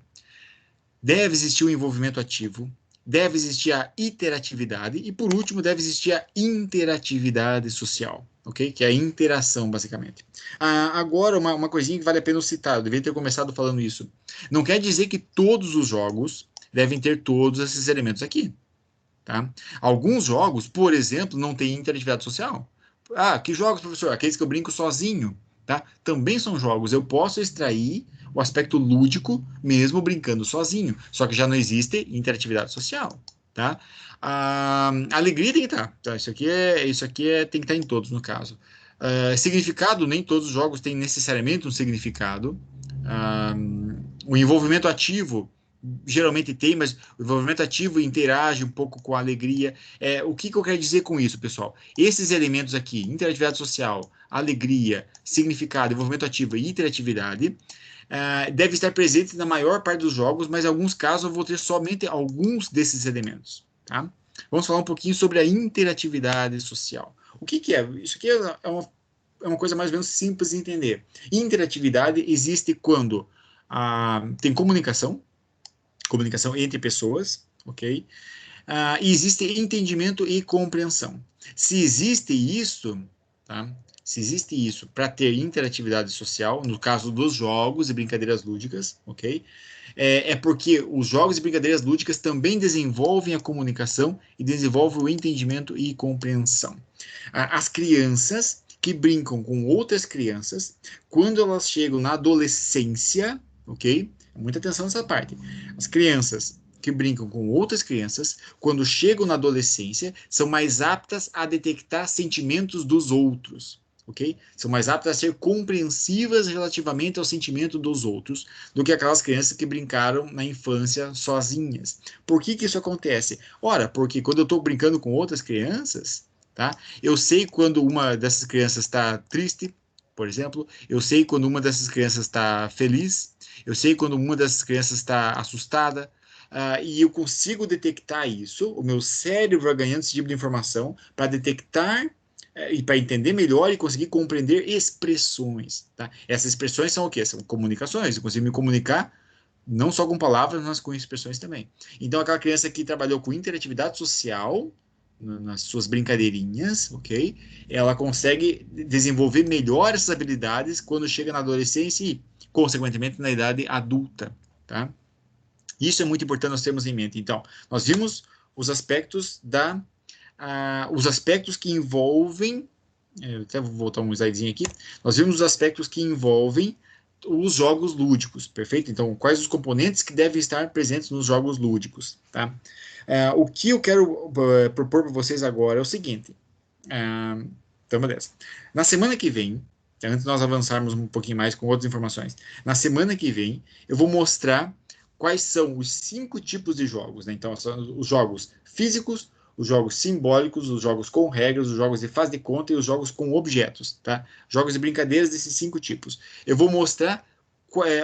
deve existir um envolvimento ativo, deve existir a iteratividade e, por último, deve existir a interatividade social, ok? Que é a interação, basicamente. Agora, uma coisinha que vale a pena citar, eu devia ter começado falando isso. Não quer dizer que todos os jogos devem ter todos esses elementos aqui. Tá? Alguns jogos, por exemplo, não têm interatividade social. Que jogos, professor? Aqueles que eu brinco sozinho, tá? Também são jogos. Eu posso extrair o aspecto lúdico mesmo brincando sozinho. Só que já não existe interatividade social, tá? A alegria tem que estar. Tá? Isso aqui tem que estar em todos, no caso. Significado, nem todos os jogos têm necessariamente um significado. O envolvimento ativo geralmente tem, mas o envolvimento ativo interage um pouco com a alegria. O que eu quero dizer com isso, pessoal? Esses elementos aqui, interatividade social, alegria, significado, envolvimento ativo e interatividade, deve estar presente na maior parte dos jogos, mas em alguns casos eu vou ter somente alguns desses elementos. Tá? Vamos falar um pouquinho sobre a interatividade social. O que é? Isso aqui é uma coisa mais ou menos simples de entender. Interatividade existe quando tem comunicação entre pessoas, ok? E existe entendimento e compreensão. Se existe isso, tá? Se existe isso para ter interatividade social, no caso dos jogos e brincadeiras lúdicas, ok? É porque os jogos e brincadeiras lúdicas também desenvolvem a comunicação e desenvolvem o entendimento e compreensão. As crianças que brincam com outras crianças, quando elas chegam na adolescência, ok? Muita atenção nessa parte. As crianças que brincam com outras crianças, quando chegam na adolescência, são mais aptas a detectar sentimentos dos outros, ok? São mais aptas a ser compreensivas relativamente ao sentimento dos outros do que aquelas crianças que brincaram na infância sozinhas. Por que isso acontece? Ora, porque quando eu estou brincando com outras crianças, tá? Eu sei quando uma dessas crianças está triste, por exemplo, eu sei quando uma dessas crianças está feliz, eu sei quando uma dessas crianças está assustada, e eu consigo detectar isso, o meu cérebro vai ganhando esse tipo de informação para detectar e para entender melhor e conseguir compreender expressões. Tá? Essas expressões são o quê? São comunicações, eu consigo me comunicar não só com palavras, mas com expressões também. Então, aquela criança que trabalhou com interatividade social, nas suas brincadeirinhas, ok? Ela consegue desenvolver melhor essas habilidades quando chega na adolescência e, consequentemente, na idade adulta, tá? Isso é muito importante nós termos em mente. Então, nós vimos os aspectos que envolvem, eu até vou voltar um slidezinho aqui, nós vimos os aspectos que envolvem os jogos lúdicos, perfeito? Então, quais os componentes que devem estar presentes nos jogos lúdicos, tá? O que eu quero propor para vocês agora é o seguinte. Então, beleza. Na semana que vem, antes de nós avançarmos um pouquinho mais com outras informações, na semana que vem, eu vou mostrar quais são os 5 tipos de jogos, né? Então, são os jogos físicos, os jogos simbólicos, os jogos com regras, os jogos de faz de conta e os jogos com objetos, tá? Jogos de brincadeiras desses 5 tipos. Eu vou mostrar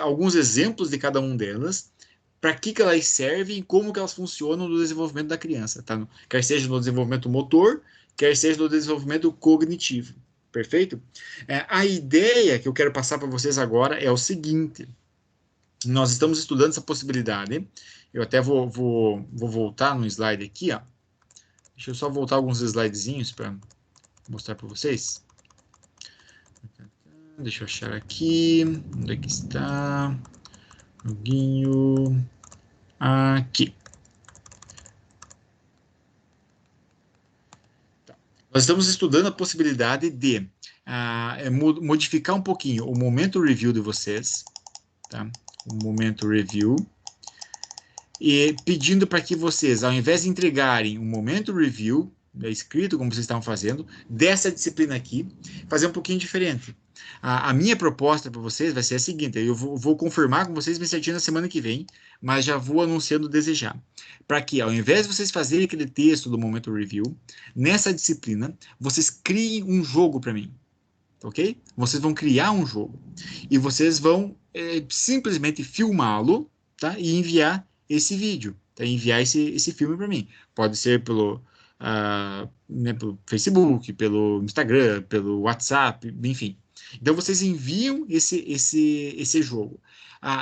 alguns exemplos de cada um delas, para que elas servem e como que elas funcionam no desenvolvimento da criança, tá? Quer seja no desenvolvimento motor, quer seja no desenvolvimento cognitivo. Perfeito? A ideia que eu quero passar para vocês agora é o seguinte. Nós estamos estudando essa possibilidade. Eu até vou voltar no slide aqui, ó. Deixa eu só voltar alguns slidezinhos para mostrar para vocês. Deixa eu achar aqui. Onde é que está? Joguinho. Aqui. Tá. Nós estamos estudando a possibilidade de modificar um pouquinho o momento review de vocês, tá? O momento review. E pedindo para que vocês, ao invés de entregarem um momento review, escrito como vocês estavam fazendo, dessa disciplina aqui, fazer um pouquinho diferente. A minha proposta para vocês vai ser a seguinte, eu vou confirmar com vocês bem certinho na semana que vem, mas já vou anunciando desejar. Para que, ao invés de vocês fazerem aquele texto do momento review, nessa disciplina, vocês criem um jogo para mim. Ok? Vocês vão criar um jogo. E vocês vão simplesmente filmá-lo, tá? E enviar esse vídeo, tá? Enviar esse filme para mim. Pode ser pelo Facebook, pelo Instagram, pelo WhatsApp, enfim. Então, vocês enviam esse jogo.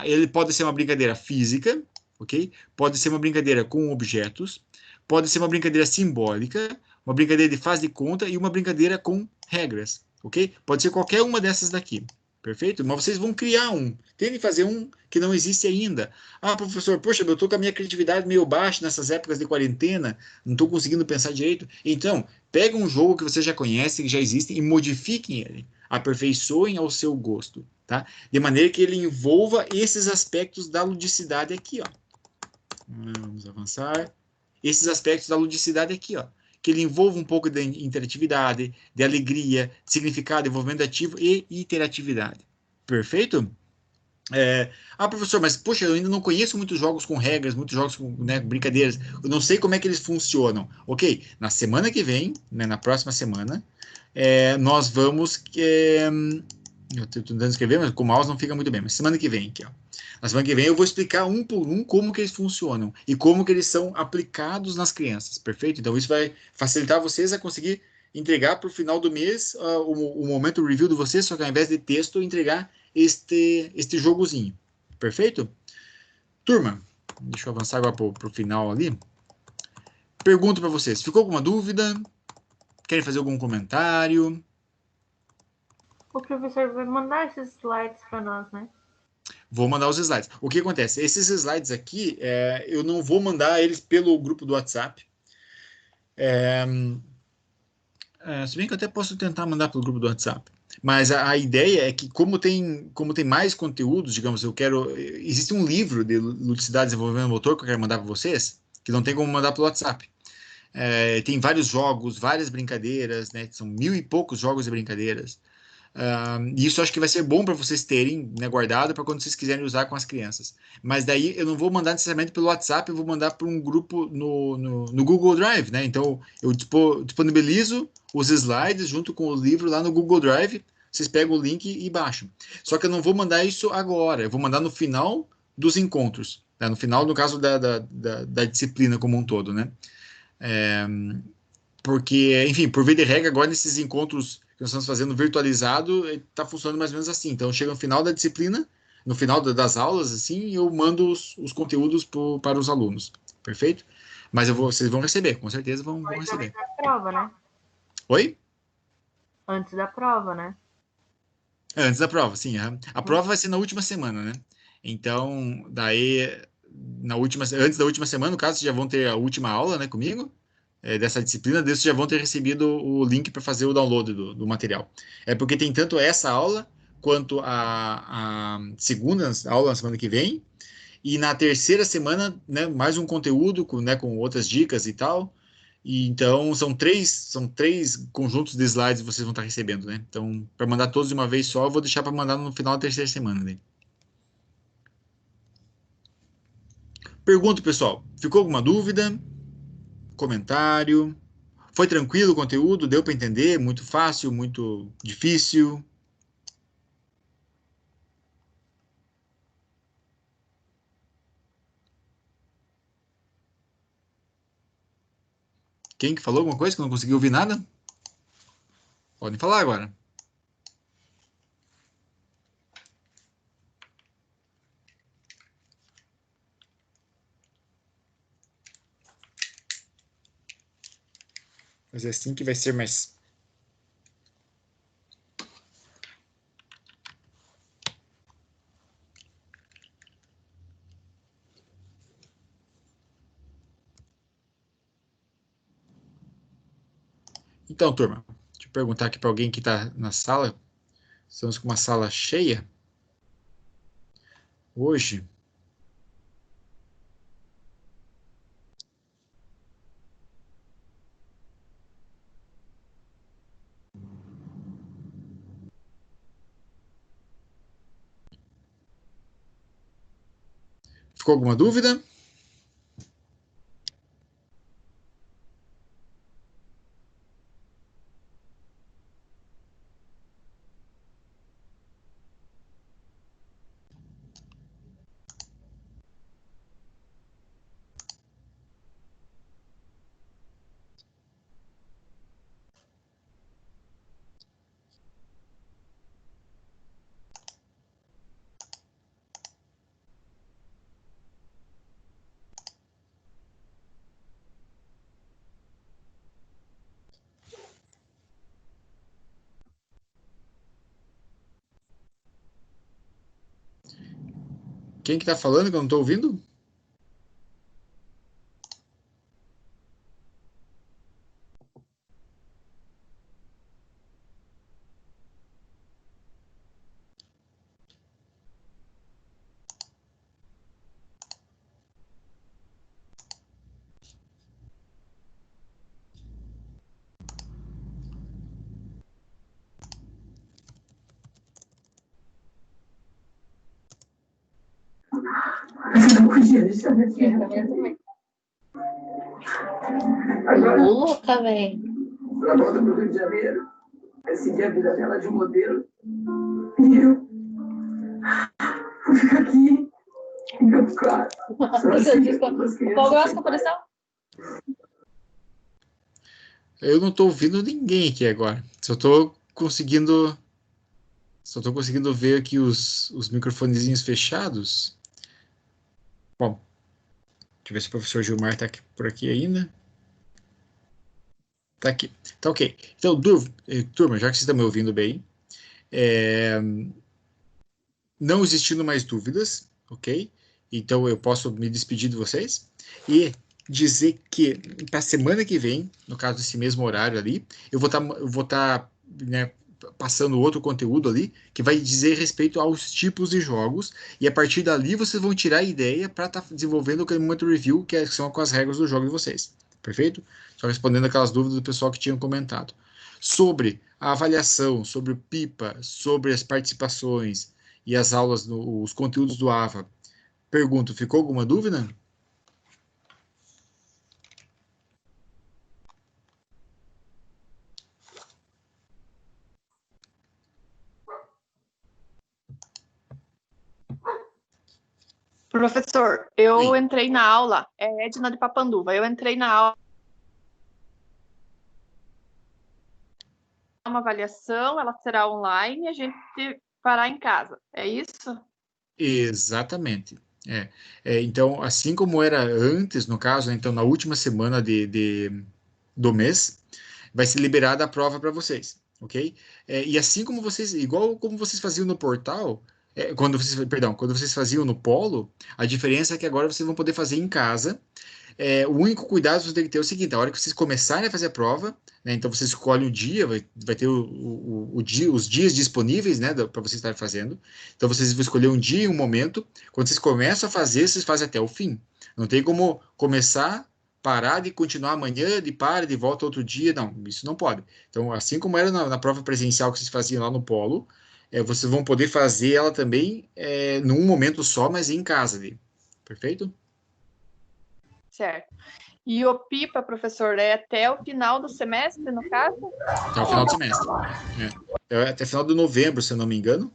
Ele pode ser uma brincadeira física, ok? Pode ser uma brincadeira com objetos, pode ser uma brincadeira simbólica, uma brincadeira de faz de conta e uma brincadeira com regras, ok? Pode ser qualquer uma dessas daqui. Perfeito? Mas vocês vão criar um. Tentem fazer um que não existe ainda. Professor, poxa, eu estou com a minha criatividade meio baixa nessas épocas de quarentena, não estou conseguindo pensar direito. Então, pega um jogo que você já conhece, que já existe, e modifiquem ele. Aperfeiçoem ao seu gosto, tá? De maneira que ele envolva esses aspectos da ludicidade aqui, ó. Vamos avançar. Esses aspectos da ludicidade aqui, ó. Que ele envolva um pouco de interatividade, de alegria, de significado, envolvimento ativo e interatividade. Perfeito? Professor, mas, poxa, eu ainda não conheço muitos jogos com regras, muitos jogos com brincadeiras, eu não sei como é que eles funcionam. Ok, na semana que vem, né, na próxima semana, nós vamos... eu estou tentando escrever, mas com o mouse não fica muito bem, mas semana que vem, aqui, ó. Na semana que vem eu vou explicar um por um como que eles funcionam e como que eles são aplicados nas crianças, perfeito? Então isso vai facilitar vocês a conseguir entregar para o final do mês o momento review de vocês, só que ao invés de texto, entregar este jogozinho, perfeito? Turma, deixa eu avançar agora para o final ali. Pergunto para vocês, ficou alguma dúvida? Querem fazer algum comentário? O professor vai mandar esses slides para nós, né? Vou mandar os slides. O que acontece? Esses slides aqui, eu não vou mandar eles pelo grupo do WhatsApp. Se bem que eu até posso tentar mandar pelo grupo do WhatsApp. Mas a ideia é que, como tem mais conteúdos, digamos, existe um livro de ludicidade e desenvolvimento motor que eu quero mandar para vocês, que não tem como mandar pelo WhatsApp. Tem vários jogos, várias brincadeiras, né? São 1000 e poucos jogos e brincadeiras. E isso acho que vai ser bom para vocês terem, né, guardado para quando vocês quiserem usar com as crianças. Mas daí eu não vou mandar necessariamente pelo WhatsApp, eu vou mandar para um grupo no Google Drive, né? Então eu disponibilizo os slides junto com o livro lá no Google Drive. Vocês pegam o link e baixam. Só que eu não vou mandar isso agora, eu vou mandar no final dos encontros, né? No final, no caso da disciplina como um todo, né? Porque, enfim, por via de regra, agora nesses encontros que nós estamos fazendo virtualizado, está funcionando mais ou menos assim. Então, chega no final da disciplina, no final das aulas, assim, eu mando os conteúdos para os alunos. Perfeito? Mas vocês vão receber, com certeza vão receber. Antes da prova, né? Oi? Antes da prova, né? Antes da prova, sim. A prova vai ser na última semana, né? Então, daí, antes da última semana, no caso, vocês já vão ter a última aula, né, comigo. Dessa disciplina, vocês já vão ter recebido o link para fazer o download do material. Porque tem tanto essa aula, quanto a segunda aula na semana que vem, e na terceira semana, né, mais um conteúdo com outras dicas e tal. E então, são três conjuntos de slides que vocês vão estar recebendo, né? Então, para mandar todos de uma vez só, eu vou deixar para mandar no final da terceira semana, né? Pergunto, pessoal, ficou alguma dúvida? Comentário? Foi tranquilo o conteúdo? Deu para entender? Muito fácil? Muito difícil? Quem que falou alguma coisa que não conseguiu ouvir nada? Podem falar agora. Mas é assim que vai ser mais... Então, turma, deixa eu perguntar aqui para alguém que está na sala. Estamos com uma sala cheia hoje. Ficou alguma dúvida? Quem que está falando que eu não estou ouvindo? Não podia deixar minha filha. Ô, louca, velho. Ela volta pro Rio de Janeiro. Vai seguir a vida dela de modelo. E eu vou ficar aqui. Meu claro. Qual grau que apareceu? Eu não estou ouvindo ninguém aqui agora. Só estou conseguindo ver aqui os microfonezinhos fechados. Bom, deixa eu ver se o professor Gilmar está por aqui ainda. Tá aqui. Tá ok. Então, turma, já que vocês estão me ouvindo bem, não existindo mais dúvidas, ok? Então, eu posso me despedir de vocês e dizer que para a semana que vem, no caso desse mesmo horário ali, eu vou estar né, passando outro conteúdo ali que vai dizer respeito aos tipos de jogos e a partir dali vocês vão tirar a ideia para estar desenvolvendo o Moment Review, que são com as regras do jogo de vocês. Perfeito? Só respondendo aquelas dúvidas do pessoal que tinham comentado. Sobre a avaliação, sobre o PIPA, sobre as participações e as aulas, os conteúdos do AVA. Pergunto, ficou alguma dúvida? Professor, eu Sim. entrei na aula, é Edna de Papanduva, eu entrei na aula, uma avaliação, ela será online e a gente fará em casa, é isso? Exatamente. Então, assim como era antes, no caso, né, então na última semana do mês, vai ser liberada a prova para vocês, ok? E assim como vocês, igual como vocês faziam no portal, quando vocês faziam no Polo, a diferença é que agora vocês vão poder fazer em casa. O único cuidado que você tem que ter é o seguinte: a hora que vocês começarem a fazer a prova, né, então você escolhe o dia, vai ter os dias disponíveis, né, para vocês estarem fazendo. Então vocês vão escolher um dia e um momento. Quando vocês começam a fazer, vocês fazem até o fim. Não tem como começar, parar de continuar amanhã, de para, de volta outro dia. Não, isso não pode. Então, assim como era na prova presencial que vocês faziam lá no Polo, vocês vão poder fazer ela também num momento só, mas em casa. Perfeito? Certo. E o PIPA, professor, é até o final do semestre, no caso? Até o final do semestre. Até final de novembro, se eu não me engano.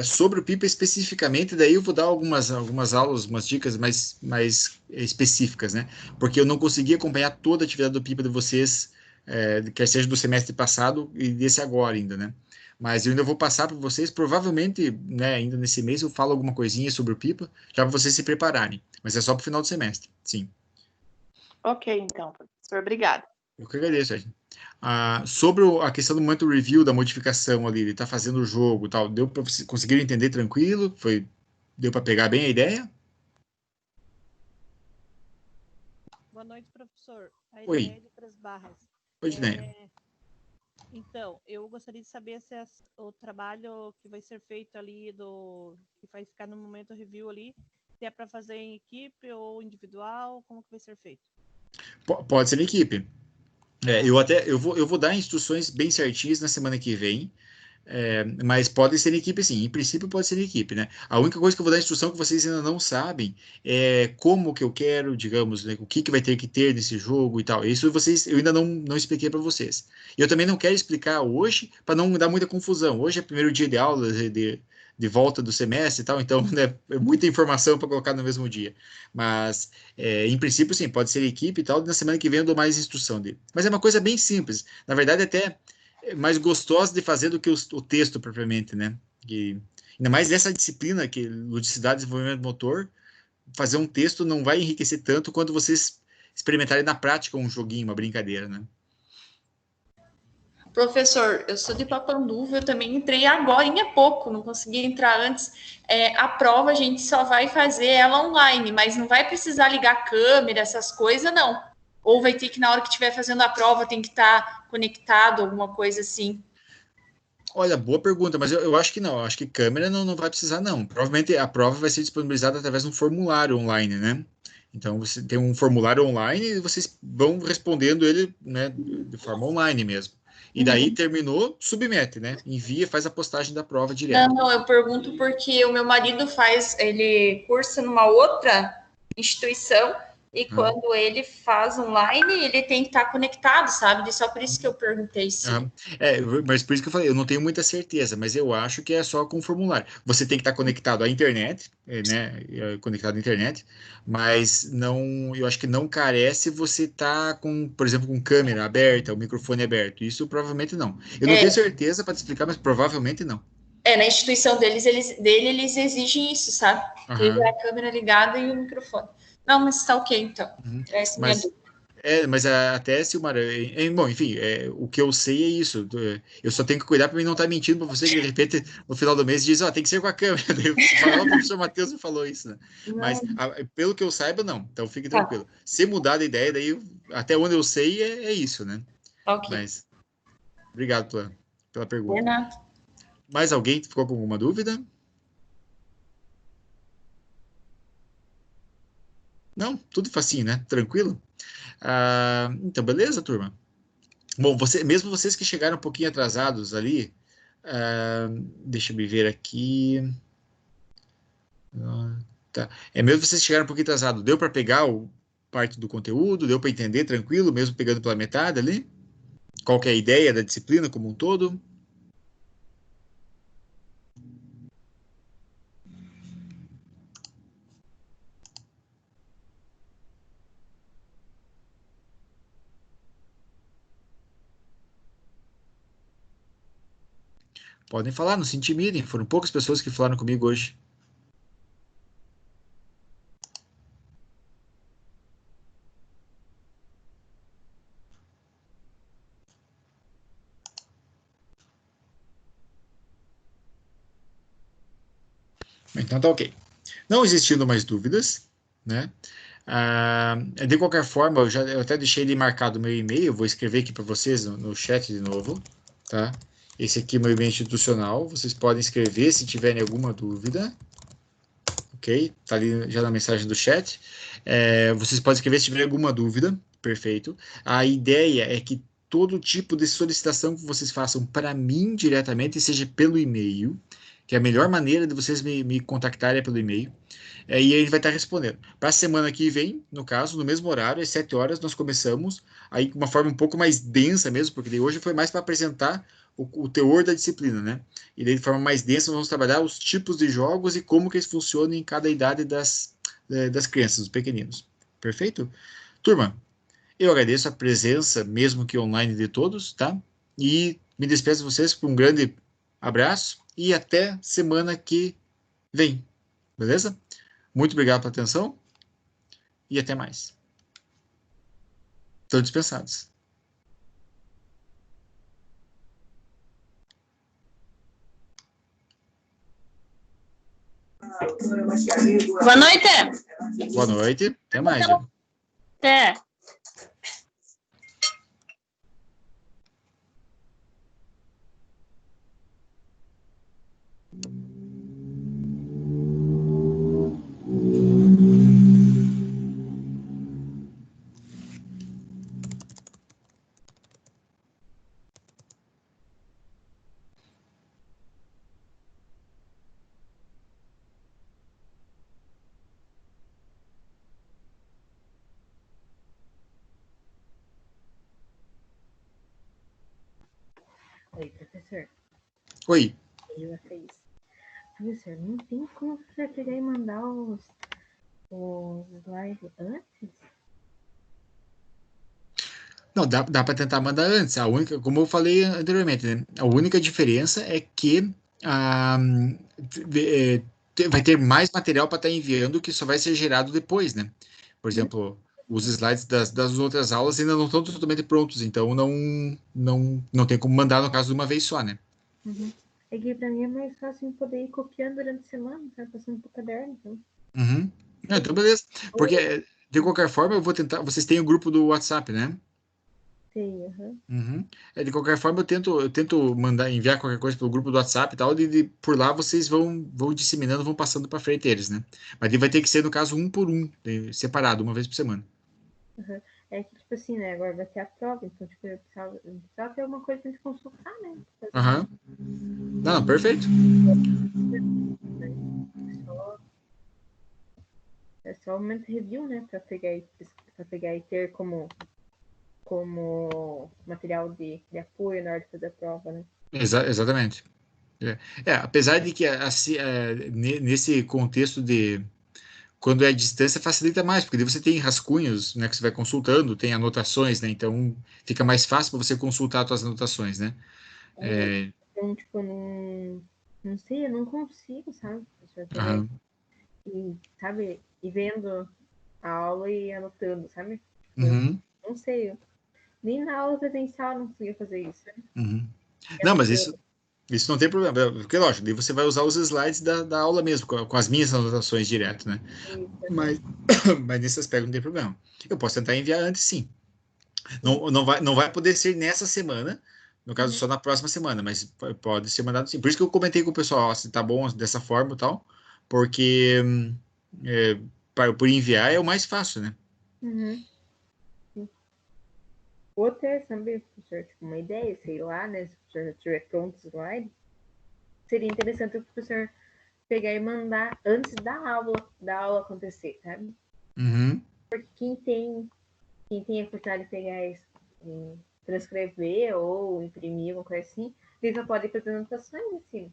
Sobre o PIPA especificamente, daí eu vou dar algumas aulas, umas dicas mais específicas, né? Porque eu não consegui acompanhar toda a atividade do PIPA de vocês, quer seja do semestre passado e desse agora ainda, né? Mas eu ainda vou passar para vocês, provavelmente, né, ainda nesse mês eu falo alguma coisinha sobre o PIPA, já para vocês se prepararem. Mas é só para o final do semestre, sim. Ok, então, professor, obrigada. Eu que agradeço, Edna. Sobre a questão do momento review, da modificação ali, ele está fazendo o jogo e tal, deu para vocês conseguirem entender tranquilo? Deu para pegar bem a ideia? Boa noite, professor. A Oi. ideia de Três Barras. Oi, Edneia. Então, eu gostaria de saber se o trabalho que vai ser feito ali, que vai ficar no momento review ali, se é para fazer em equipe ou individual, como que vai ser feito? Pode ser em equipe. Eu vou dar instruções bem certinhas na semana que vem, mas pode ser em equipe sim. Em princípio pode ser em equipe, né? A única coisa que eu vou dar instrução que vocês ainda não sabem é como que eu quero, digamos, né, o que vai ter que ter nesse jogo e tal. Isso eu ainda não expliquei para vocês. E eu também não quero explicar hoje para não dar muita confusão. Hoje é o primeiro dia de aula de volta do semestre e tal, então né, é muita informação para colocar no mesmo dia. Mas, em princípio, sim, pode ser equipe e tal, e na semana que vem eu dou mais instrução dele. Mas é uma coisa bem simples. Na verdade, até mais gostosa de fazer do que o texto propriamente, né? Ainda mais essa disciplina, que ludicidade e desenvolvimento motor, fazer um texto não vai enriquecer tanto quanto vocês experimentarem na prática um joguinho, uma brincadeira, né? Professor, eu sou de Papanduva, eu também entrei agora há pouco, não consegui entrar antes. A prova a gente só vai fazer ela online, mas não vai precisar ligar câmera, essas coisas, não. Ou vai ter que, na hora que estiver fazendo a prova, tem que estar conectado, alguma coisa assim. Olha, boa pergunta, mas eu acho que não. Eu acho que câmera não vai precisar, não. Provavelmente a prova vai ser disponibilizada através de um formulário online, né? Então, você tem um formulário online e vocês vão respondendo ele, né, de forma online mesmo. E daí terminou, submete, né? Envia, faz a postagem da prova direto. Não, eu pergunto porque o meu marido ele cursa numa outra instituição e quando ele faz online, ele tem que estar conectado, sabe? Só por isso que eu perguntei se... Mas por isso que eu falei, eu não tenho muita certeza, mas eu acho que é só com formulário. Você tem que estar conectado à internet, né? Conectado à internet, mas não, eu acho que não carece você estar com, por exemplo, com câmera aberta, o microfone aberto. Isso provavelmente não. Eu não tenho certeza para te explicar, mas provavelmente não. Na instituição deles exigem isso, sabe? Ter a câmera ligada e o microfone. Não, mas tá ok, então. Mas até, Silmar, bom, enfim, o que eu sei é isso. Eu só tenho que cuidar para mim não estar mentindo para você, que de repente, no final do mês, diz, tem que ser com a câmera. O professor Matheus me falou isso, né? Não. Mas, pelo que eu saiba, não. Então, fique tranquilo. Se mudar de ideia, daí, até onde eu sei, é isso, né? Ok. Mas, obrigado pela pergunta. Por nada. Mais alguém ficou com alguma dúvida? Não? Tudo facinho, né? Tranquilo? Então, beleza, turma? Bom, mesmo vocês que chegaram um pouquinho atrasados ali, deixa eu me ver aqui. Tá. Mesmo vocês que chegaram um pouquinho atrasados, deu para pegar parte do conteúdo? Deu para entender tranquilo, mesmo pegando pela metade ali? Qual que é a ideia da disciplina como um todo? Podem falar, não se intimidem. Foram poucas pessoas que falaram comigo hoje. Então tá ok. Não existindo mais dúvidas, né? De qualquer forma, eu até deixei ele marcado meu e-mail. Eu vou escrever aqui para vocês no chat de novo, tá? Esse aqui é meu e-mail institucional. Vocês podem escrever se tiverem alguma dúvida. Ok? Tá ali já na mensagem do chat. Vocês podem escrever se tiverem alguma dúvida. Perfeito. A ideia é que todo tipo de solicitação que vocês façam para mim diretamente, seja pelo e-mail, que é a melhor maneira de vocês me contactarem é pelo e-mail. E aí ele vai estar respondendo. Para a semana que vem, no caso, no mesmo horário, às 7 horas, nós começamos, aí de uma forma um pouco mais densa mesmo, porque daí hoje foi mais para apresentar o teor da disciplina, né? E daí de forma mais densa, nós vamos trabalhar os tipos de jogos e como que eles funcionam em cada idade das crianças, dos pequeninos. Perfeito? Turma, eu agradeço a presença, mesmo que online, de todos, tá? E me despeço de vocês com um grande abraço e até semana que vem. Beleza? Muito obrigado pela atenção e até mais. Estão dispensados. Boa noite. Boa noite. Até mais. Viu? Até. Oi, professor. Oi. Eu já fiz. Professor, não tem como você pegar e mandar os slides antes? Não, dá para tentar mandar antes. A única, como eu falei anteriormente, né? A única diferença é que ah, vai ter mais material para estar enviando que só vai ser gerado depois, né? Por exemplo, os slides das outras aulas ainda não estão totalmente prontos, então não tem como mandar no caso de uma vez só, né? Uhum. É que pra mim é mais fácil poder ir copiando durante a semana, tá? Passando pro caderno, então. Uhum. Então, beleza. Porque, de qualquer forma, eu vou tentar. Vocês têm o grupo do WhatsApp, né? Sei, aham. Uhum. De qualquer forma, eu tento mandar, enviar qualquer coisa pelo grupo do WhatsApp e tal, por lá vocês vão disseminando, vão passando para frente eles, né? Mas ele vai ter que ser, no caso, um por um, separado, uma vez por semana. Uhum. É que, tipo assim, né? Agora vai ter a prova, então, tipo, eu precisava ter alguma coisa pra gente consultar, né? Aham. Não, perfeito. É só o momento review, né? Pra pegar e ter como material de apoio na hora de fazer a prova, né? Exatamente. Apesar de que nesse contexto de quando é à distância facilita mais, porque daí você tem rascunhos, né, que você vai consultando, tem anotações, né? Então fica mais fácil para você consultar as suas anotações, né? É, Então, tipo, não sei, eu não consigo, sabe? Professor, pegar aham. e, sabe, e vendo a aula e anotando, sabe? Tipo, Uhum. não sei, nem na aula presencial eu não conseguia fazer isso, né? Uhum. Não, mas isso não tem problema, porque lógico, daí você vai usar os slides da aula mesmo, com as minhas anotações direto, né? Mas, mas nesse aspecto não tem problema. Eu posso tentar enviar antes, sim. Não vai poder ser nessa semana, no caso só na próxima semana, mas pode ser mandado sim. Por isso que eu comentei com o pessoal, ó, se tá bom dessa forma e tal, porque é, por enviar é o mais fácil, né? Uhum. Ou ter, sabe, professor, tipo, uma ideia, sei lá, né? Se o professor já tiver pronto o slide, seria interessante o professor pegar e mandar antes da aula acontecer, sabe? Uhum. Porque quem tem a oportunidade de pegar e transcrever ou imprimir, alguma coisa assim, eles já podem fazer anotações assim.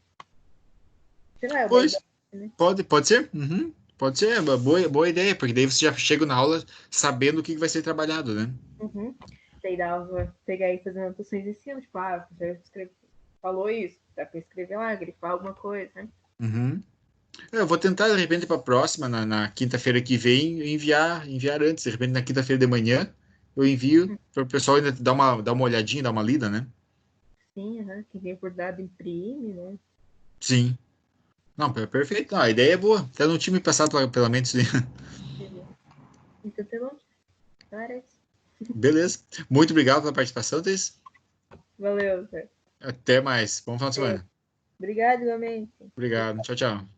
Sei lá, é uma Pois, ideia, né? pode ser? Uhum. Pode ser, é uma boa ideia, porque daí você já chega na aula sabendo o que vai ser trabalhado, né? Uhum. Daí dava pegar e fazer anotações em cima, tipo, o professor falou isso, dá pra escrever lá, grifar alguma coisa, né? Uhum. Eu vou tentar, de repente, para a próxima, na quinta-feira que vem, enviar antes. De repente, na quinta-feira de manhã, eu envio para o pessoal ainda dar uma olhadinha, dar uma lida, né? Sim, quem tem oportunidade imprime, né? Sim. Não, perfeito. Não, a ideia é boa. Até no time passado pela mente. Sim. Então tá bom, parece. Beleza. Muito obrigado pela participação, Thais. Valeu, Zé. Até mais. Bom final de semana. Obrigado, igualmente. Obrigado. Tchau, tchau.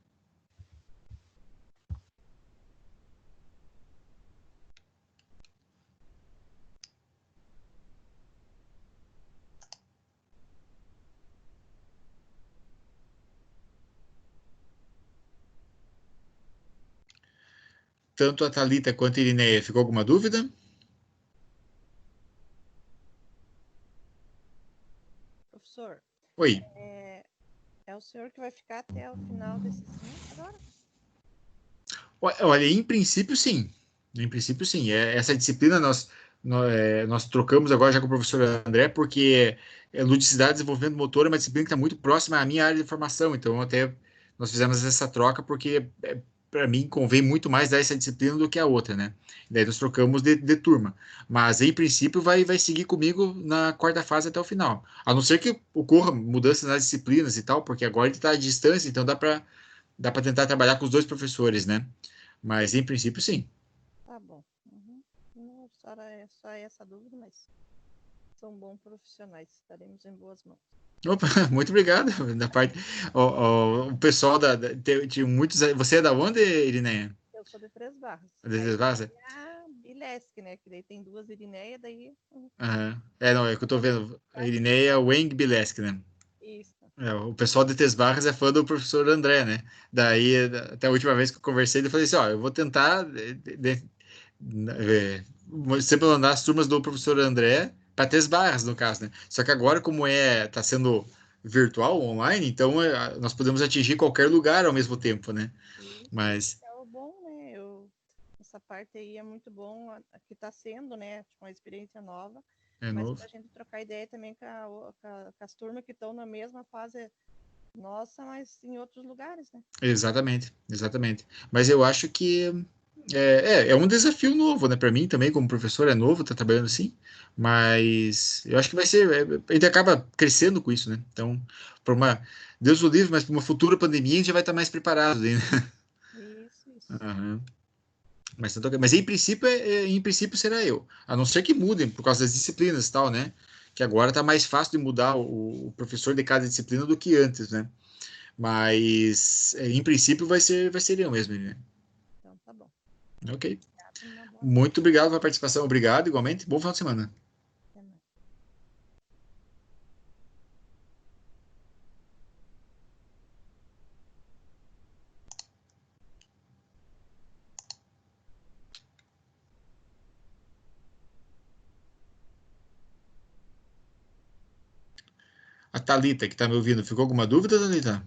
tanto a Thalita quanto a Irineia, ficou alguma dúvida? Professor, Oi. é o senhor que vai ficar até o final desse semestre agora? Olha, em princípio, sim. Em princípio, sim. Essa disciplina nós trocamos agora já com o professor André, porque ludicidade e desenvolvimento motor é uma disciplina que está muito próxima à minha área de formação. Então, até nós fizemos essa troca porque, para mim, convém muito mais dar essa disciplina do que a outra, né? Daí nós trocamos de turma. Mas, em princípio, vai seguir comigo na quarta fase até o final. A não ser que ocorra mudanças nas disciplinas e tal, porque agora ele está à distância, então dá para tentar trabalhar com os dois professores, né? Mas, em princípio, sim. Tá bom. Não, só essa dúvida, mas são bons profissionais. Estaremos em boas mãos. Opa, muito obrigado. Da parte, o pessoal tinha muitos. Você é da onde, Irineia? Eu sou de Três Barras. De Três Barras? Aí a Bilesc, né? Que daí tem duas Irineia, daí. Aham. Não, é que eu tô vendo. A Irineia Weng Bilesk, né? Isso. O pessoal de Três Barras é fã do professor André, né? Daí, até a última vez que eu conversei, eu falei assim: ó, eu vou tentar sempre mandar as turmas do professor André para Três Barras, no caso, né? Só que agora, como tá sendo virtual, online, então nós podemos atingir qualquer lugar ao mesmo tempo, né? Isso Mas é o bom, né? Essa parte aí é muito bom, que está sendo, né? Tipo, uma experiência nova. é Mas novo. para a gente trocar ideia também com as turmas que estão na mesma fase nossa, mas em outros lugares, né? Exatamente, exatamente. Mas eu acho que é um desafio novo, né? Para mim também, como professor, é novo, tá trabalhando assim, mas eu acho que vai ser, a gente acaba crescendo com isso, né? Então, para uma, Deus o livre, mas para uma futura pandemia a gente já vai estar mais preparado, né? Isso. Aham. Mas em princípio será eu, a não ser que mudem por causa das disciplinas e tal, né? Que agora tá mais fácil de mudar o professor de cada disciplina do que antes, né? Mas em princípio vai ser eu mesmo, né? Então tá bom. Ok. Obrigada, uma boa noite. Muito obrigado pela participação. Obrigado, igualmente. Bom final de semana. Até mais. A Thalita, que está me ouvindo, ficou alguma dúvida, Thalita?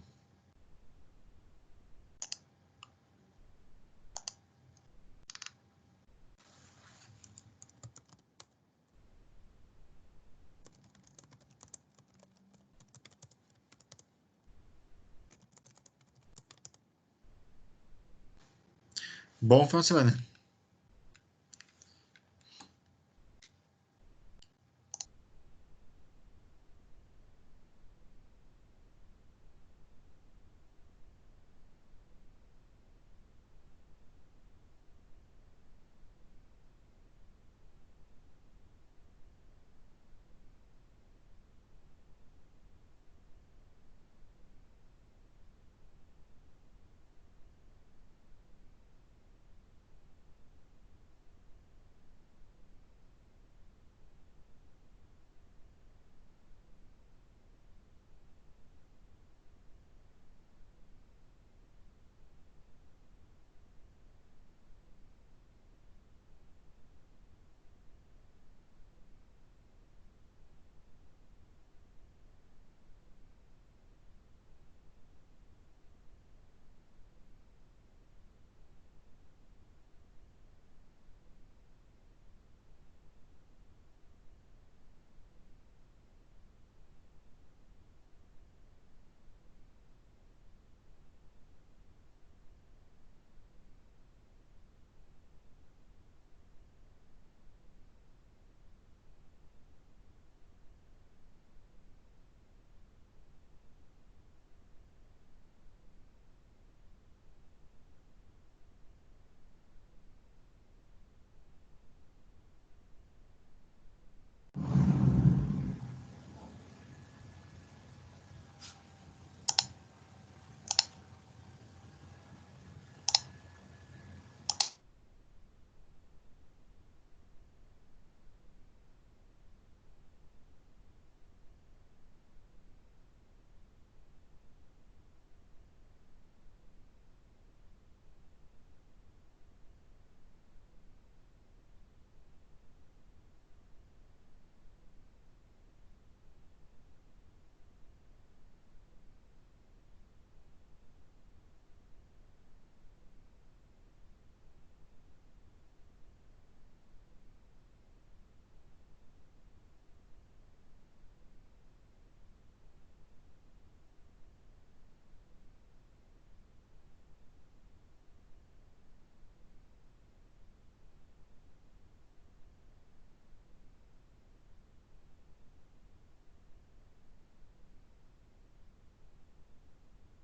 Bom final de semana.